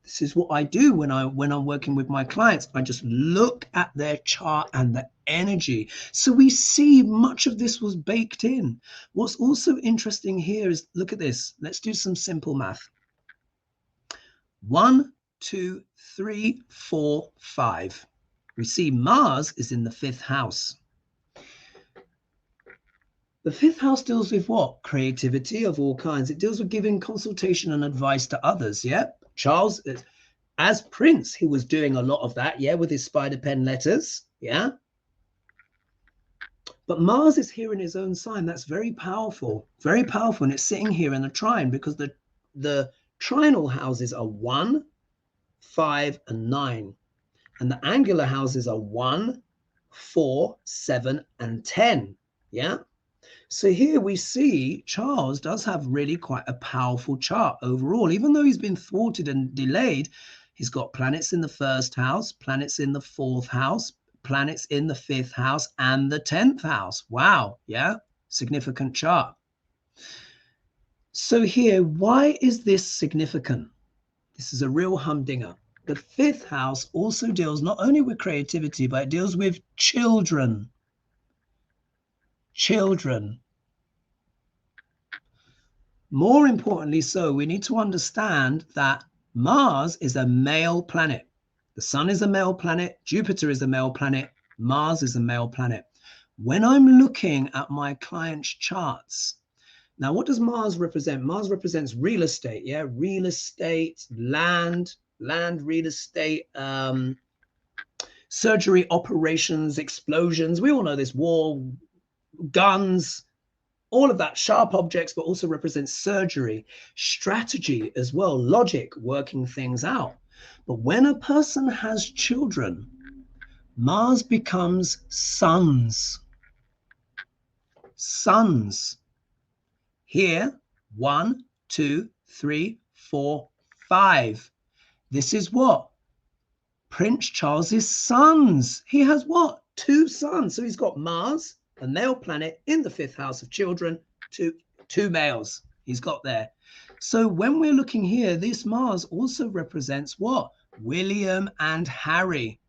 This is what I do when I'm working with my clients. I just look at their chart and the energy. So we see much of this was baked in. What's also interesting here is, look at this. Let's do some simple math. 1, 2, 3, 4, 5. We see Mars is in the 5th house. The 5th house deals with what? Creativity of all kinds. It deals with giving consultation and advice to others. Yeah. Charles, as Prince, he was doing a lot of that. Yeah. With his spider pen letters. Yeah. But Mars is here in his own sign. That's very powerful. Very powerful. And it's sitting here in the trine because the trinal houses are 1, 5, and 9. And the angular houses are 1, 4, 7, and 10. Yeah. So here we see Charles does have really quite a powerful chart overall. Even though he's been thwarted and delayed, he's got planets in the 1st house, planets in the 4th house, planets in the 5th house, and the 10th house. Wow. Yeah. Significant chart. So here, why is this significant? This is a real humdinger. The 5th house also deals not only with creativity, but it deals with children. Children. More importantly, so we need to understand that Mars is a male planet. The Sun is a male planet. Jupiter is a male planet. Mars is a male planet. When I'm looking at my client's charts, now what does Mars represent? Mars represents real estate. Yeah, real estate, land, real estate, surgery, operations, explosions. We all know this, war, guns, all of that, sharp objects, but also represents surgery, strategy as well, logic, working things out. But when a person has children, Mars becomes sons. Sons. Here, 1, 2, 3, 4, 5. This is what? Prince Charles's sons. He has what? 2 sons. So he's got Mars, a male planet in the 5th house of children, two males he's got there. So when we're looking here, this Mars also represents what? William and Harry.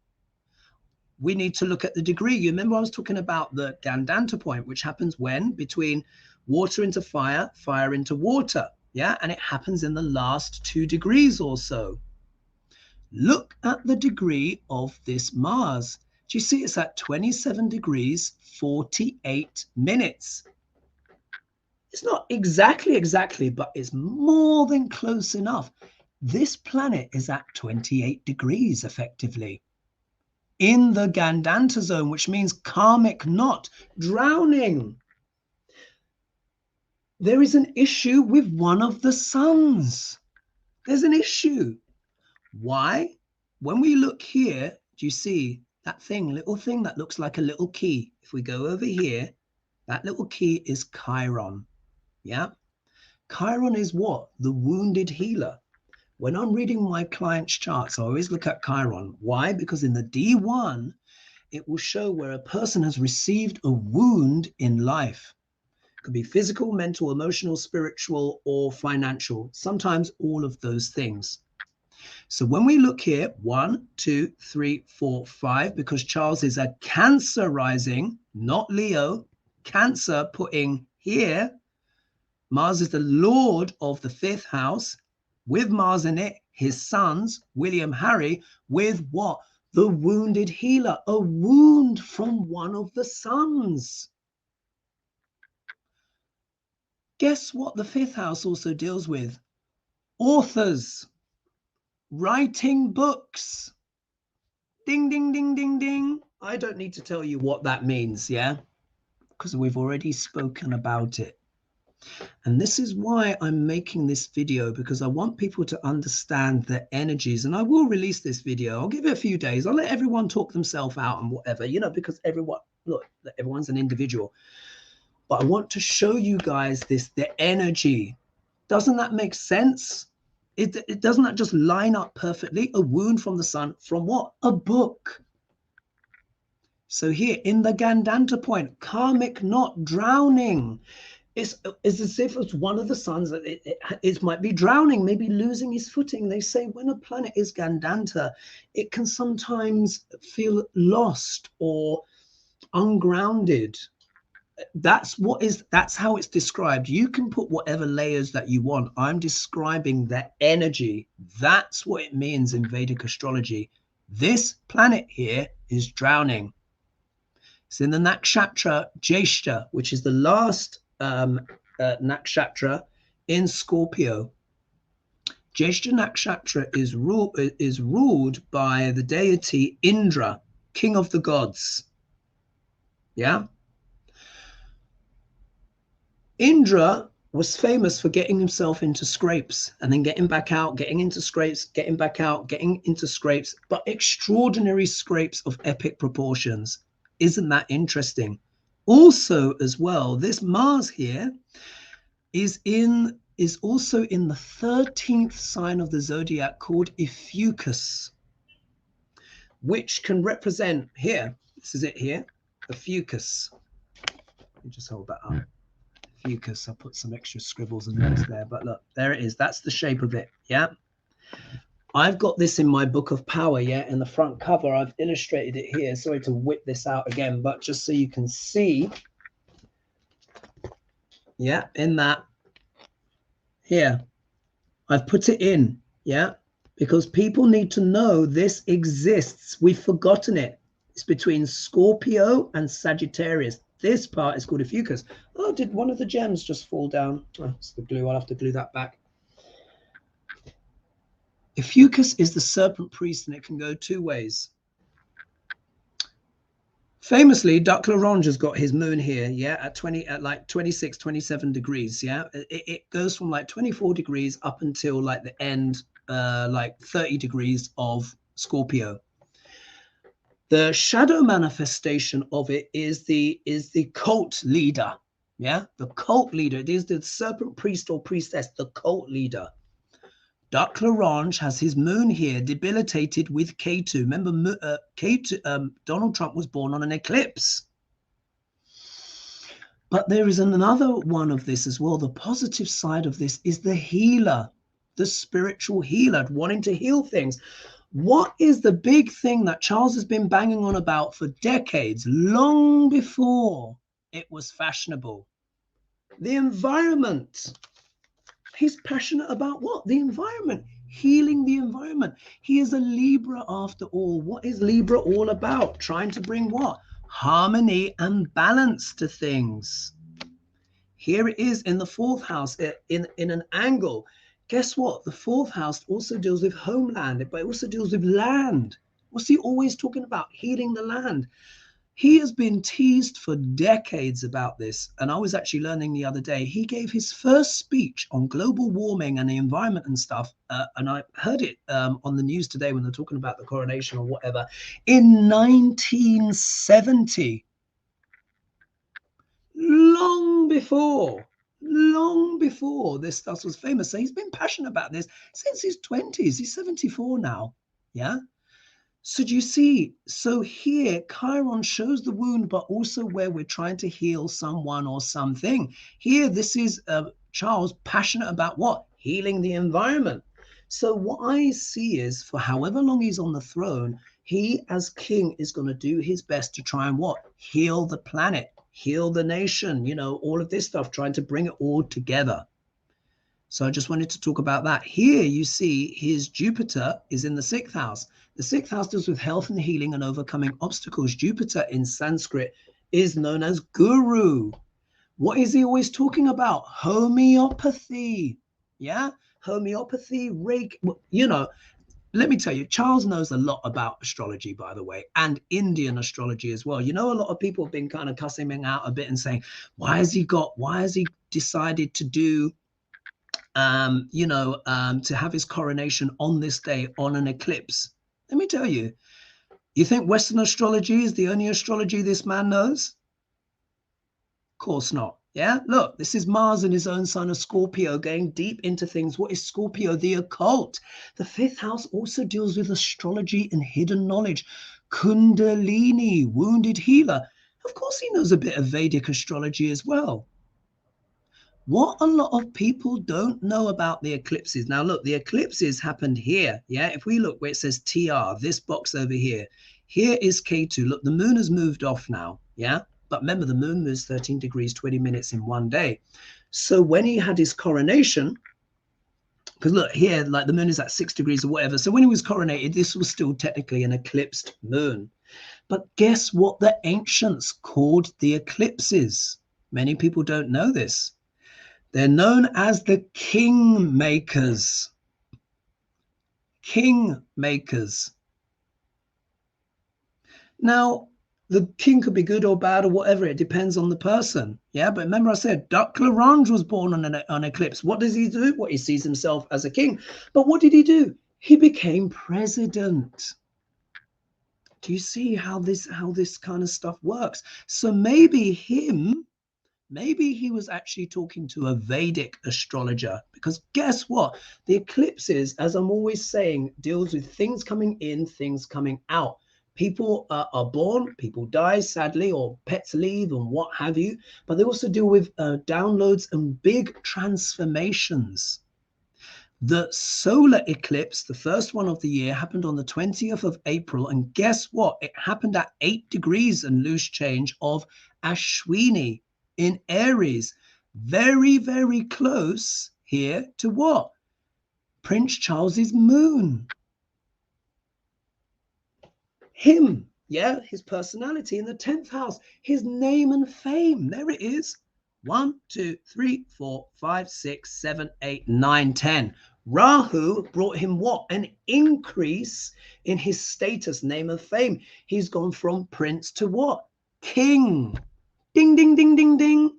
We need to look at the degree. You remember I was talking about the Gandanta point, which happens when? Between water into fire, fire into water. Yeah, and it happens in the last 2 degrees or so. Look at the degree of this Mars. Do you see it's at 27 degrees, 48 minutes? It's not exactly, but it's more than close enough. This planet is at 28 degrees effectively in the Gandanta zone, which means karmic knot, drowning. There is an issue with one of the suns. There's an issue. Why? When we look here, do you see that thing, little thing that looks like a little key? If we go over here, that little key is Chiron. Yeah. Chiron is what? The wounded healer. When I'm reading my client's charts, I always look at Chiron. Why? Because in the D1, it will show where a person has received a wound in life. It could be physical, mental, emotional, spiritual, or financial. Sometimes all of those things. So when we look here, 1, 2, 3, 4, 5, because Charles is a Cancer rising, not Leo, Cancer putting here. Mars is the Lord of the 5th house. With Mars in it, his sons, William, Harry, with what? The wounded healer, a wound from one of the sons. Guess what the 5th house also deals with? Authors, writing books. Ding, ding, ding, ding, ding. I don't need to tell you what that means, yeah? Because we've already spoken about it. And this is why I'm making this video, because I want people to understand the energies. And I will release this video. I'll give it a few days. I'll let everyone talk themselves out and whatever, you know, because everyone, look, everyone's an individual. But I want to show you guys this, the energy. Doesn't that make sense? It doesn't that just line up perfectly? A wound from the sun from what? A book. So here in the Gandanta point, karmic knot, drowning. It's as if it's one of the suns that it might be drowning, maybe losing his footing. They say when a planet is Gandanta, it can sometimes feel lost or ungrounded. That's how it's described. You can put whatever layers that you want. I'm describing the energy. That's what it means in Vedic astrology. This planet here is drowning. It's in the nakshatra Jyeshta, which is the last nakshatra in Scorpio. Jyeshta nakshatra is ruled by the deity Indra, king of the gods. Yeah. Indra was famous for getting himself into scrapes and then getting back out, getting into scrapes, getting back out, getting into scrapes, but extraordinary scrapes of epic proportions. Isn't that interesting? Also, as well, this Mars here is also in the 13th sign of the zodiac called Ophiuchus, which can represent here. This is it here, Ophiuchus. Let me just hold that up. Ophiuchus. I put some extra scribbles and notes there, but look, there it is. That's the shape of it. Yeah. I've got this in my book of power. Yeah. In the front cover, I've illustrated it here. Sorry to whip this out again, but just so you can see. Yeah. In that here, I've put it in. Yeah. Because people need to know this exists. We've forgotten it. It's between Scorpio and Sagittarius. This part is called Ophiuchus. Oh, did one of the gems just fall down? Oh, it's the glue. I'll have to glue that back. Ophiuchus is the serpent priest, and it can go two ways. Famously, Duc Larange has got his moon here, yeah, at like 26, 27 degrees, yeah. It goes from like 24 degrees up until like the end, like 30 degrees of Scorpio. The shadow manifestation of it is the cult leader. Yeah, the cult leader. It is the serpent priest or priestess, the cult leader. Duc Larange has his moon here debilitated with Ketu. Remember, Ketu, Donald Trump was born on an eclipse. But there is another one of this as well. The positive side of this is the healer, the spiritual healer, wanting to heal things. What is the big thing that Charles has been banging on about for decades, long before it was fashionable? The environment. He's passionate about what? The environment, healing the environment. He is a Libra after all. What is Libra all about? Trying to bring what? Harmony and balance to things. Here it is in the fourth house in an angle. Guess what? The fourth house also deals with homeland, but it also deals with land. What's he always talking about? Healing the land. He has been teased for decades about this. And I was actually learning the other day, he gave his first speech on global warming and the environment and stuff. And I heard it on the news today when they're talking about the coronation or whatever, in 1970. Long before this stuff was famous. So he's been passionate about this since his 20s. He's 74 now. Yeah. So do you see? So here, Chiron shows the wound, but also where we're trying to heal someone or something. Here, this is Charles passionate about what? Healing the environment. So what I see is for however long he's on the throne, he as king is going to do his best to try and what? Heal the planet. Heal the nation, you know, all of this stuff, trying to bring it all together. So I just wanted to talk about that. Here you see his Jupiter is in the 6th house. The 6th house deals with health and healing and overcoming obstacles. Jupiter in Sanskrit is known as Guru. What is he always talking about? Homeopathy. Yeah, homeopathy, Reiki, you know. Let me tell you, Charles knows a lot about astrology, by the way, and Indian astrology as well. You know, a lot of people have been kind of cussing him out a bit and saying, why has he decided to do, to have his coronation on this day on an eclipse? Let me tell you, you think Western astrology is the only astrology this man knows? Of course not. Yeah, look, this is Mars in his own sign of Scorpio going deep into things. What is Scorpio? The occult. The 5th house also deals with astrology and hidden knowledge. Kundalini, wounded healer. Of course, he knows a bit of Vedic astrology as well. What a lot of people don't know about the eclipses. Now, look, the eclipses happened here. Yeah, if we look where it says TR, this box over here, here is K2. Look, the moon has moved off now. Yeah, but remember, the moon moves 13 degrees, 20 minutes in one day. So when he had his coronation, because look here, like the moon is at 6 degrees or whatever. So when he was coronated, this was still technically an eclipsed moon. But guess what the ancients called the eclipses? Many people don't know this. They're known as the king makers. King makers. Now, the king could be good or bad or whatever. It depends on the person. Yeah, but remember I said Duc Larange was born on an eclipse. What does he do? Well, he sees himself as a king. But what did he do? He became president. Do you see how this kind of stuff works? So maybe he was actually talking to a Vedic astrologer, because guess what? The eclipses, as I'm always saying, deals with things coming in, things coming out. People are born, people die, sadly, or pets leave and what have you. But they also deal with downloads and big transformations. The solar eclipse, the first one of the year, happened on the 20th of April. And guess what? It happened at 8 degrees and loose change of Ashwini in Aries. Very, very close here to what? Prince Charles's moon. Him, yeah, his personality in the 10th house, his name and fame. There it is. 1, 2, 3, 4, 5, 6, 7, 8, 9, 10. Rahu brought him what? An increase in his status, name of fame. He's gone from prince to what? King. Ding, ding, ding, ding, ding.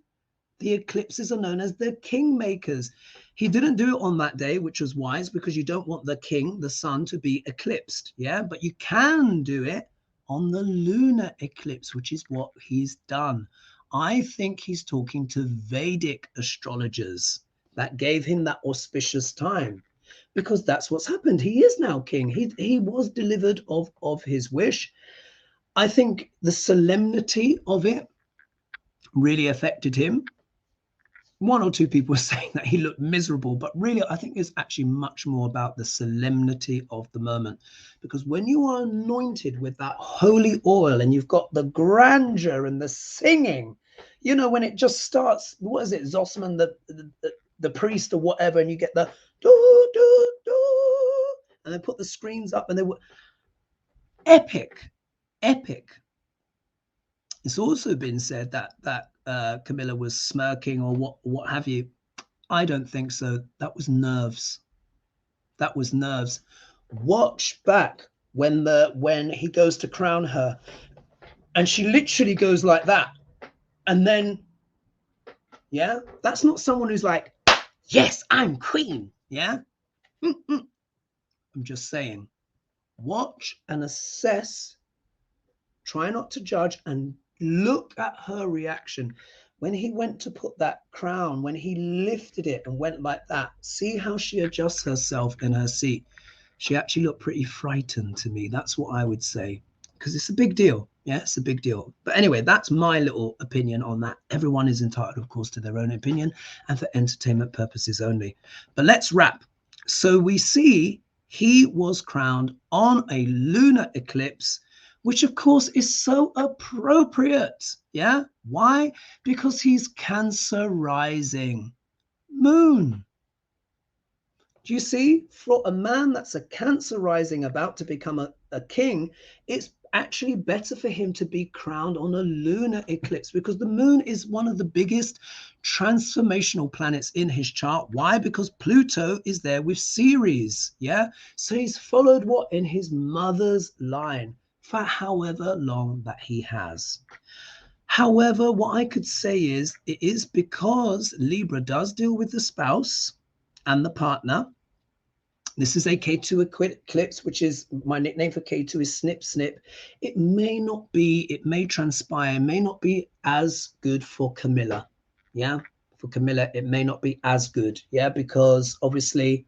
The eclipses are known as the king makers. He didn't do it on that day, which was wise, because you don't want the king, the sun, to be eclipsed. Yeah, but you can do it on the lunar eclipse, which is what he's done. I think he's talking to Vedic astrologers that gave him that auspicious time, because that's what's happened. He is now king. He was delivered of his wish. I think the solemnity of it really affected him. One or two people were saying that he looked miserable, but really I think it's actually much more about the solemnity of the moment, because when you are anointed with that holy oil and you've got the grandeur and the singing, you know, when it just starts, what is it, Zossman, the priest or whatever, and you get the do do do, and they put the screens up and they were epic. It's also been said that Camilla was smirking or what have you. I don't think so. That was nerves. That was nerves. Watch back when he goes to crown her, and she literally goes like that, and then yeah, that's not someone who's like, yes, I'm queen. Yeah, I'm just saying. Watch and assess. Try not to judge, and look at her reaction. When he went to put that crown, when he lifted it and went like that, see how she adjusts herself in her seat. She actually looked pretty frightened to me. That's what I would say, because it's a big deal. Yeah, it's a big deal. But anyway, that's my little opinion on that. Everyone is entitled, of course, to their own opinion and for entertainment purposes only. But let's wrap. So we see he was crowned on a lunar eclipse, which of course is so appropriate. Yeah. Why? Because he's Cancer rising moon. Do you see? For a man that's a Cancer rising about to become a king, it's actually better for him to be crowned on a lunar eclipse, because the moon is one of the biggest transformational planets in his chart. Why? Because Pluto is there with Ceres. Yeah. So he's followed what? In his mother's line for however long that he has. However, what I could say is it is because Libra does deal with the spouse and the partner. This is a K2 eclipse, which is my nickname for K2 is snip, snip. It may not be, it may transpire, may not be as good for Camilla. Yeah, for Camilla, it may not be as good. Yeah, because obviously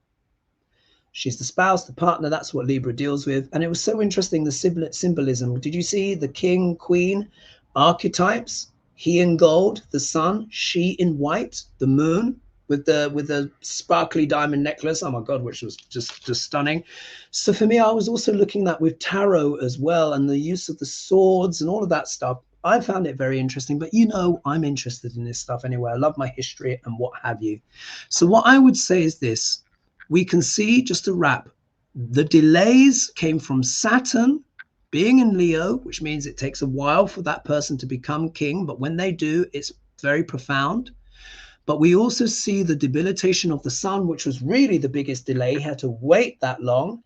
She's the spouse, the partner. That's what Libra deals with. And it was so interesting, the symbolism. Did you see the king, queen archetypes? He in gold, the sun, she in white, the moon with the sparkly diamond necklace. Oh my God, which was just stunning. So for me, I was also looking at that with tarot as well, and the use of the swords and all of that stuff. I found it very interesting, but you know, I'm interested in this stuff anyway. I love my history and what have you. So what I would say is this. We can see, just to wrap, the delays came from Saturn being in Leo, which means it takes a while for that person to become king. But when they do, it's very profound. But we also see the debilitation of the sun, which was really the biggest delay. He had to wait that long.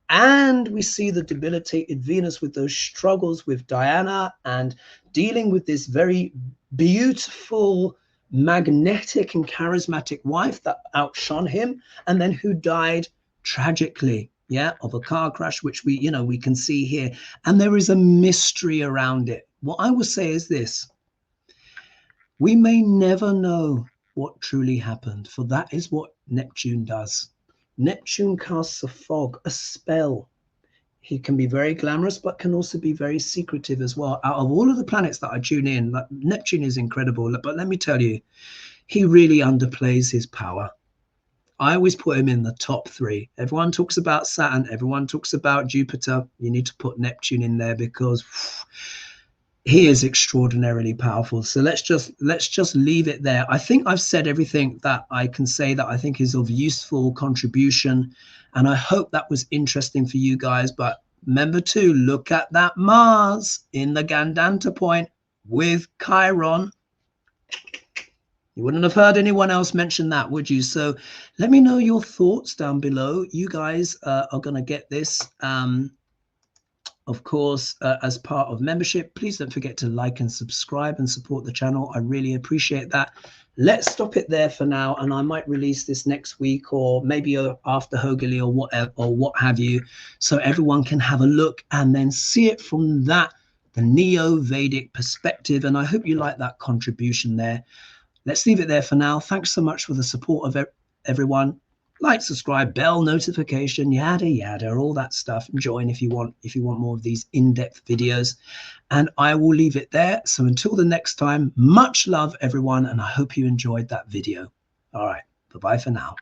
And we see the debilitated Venus with those struggles with Diana and dealing with this very beautiful, magnetic and charismatic wife that outshone him, and then who died tragically, yeah, of a car crash, which we can see here. And there is a mystery around it. What I will say is this: we may never know what truly happened, for that is what Neptune does. Neptune casts a fog, a spell. He can be very glamorous, but can also be very secretive as well. Out of all of the planets that I tune in, Neptune is incredible. But let me tell you, he really underplays his power. I always put him in the top 3. Everyone talks about Saturn. Everyone talks about Jupiter. You need to put Neptune in there because he is extraordinarily powerful. So let's just leave it there. I think I've said everything that I can say that I think is of useful contribution, and I hope that was interesting for you guys. But remember to look at that Mars in the Gandanta point with Chiron. You wouldn't have heard anyone else mention that, would you? So let me know your thoughts down below. You guys are going to get this of course, as part of membership. Please don't forget to like and subscribe and support the channel. I really appreciate that. Let's stop it there for now, and I might release this next week or maybe after Hogarth or whatever, or what have you, so everyone can have a look and then see it from the Neo-Vedic perspective. And I hope you like that contribution there. Let's leave it there for now. Thanks so much for the support of everyone. Like, subscribe, bell notification, yada yada, all that stuff. Join if you want more of these in-depth videos. And I will leave it there. So until the next time, much love everyone, and I hope you enjoyed that video. All right, bye-bye for now.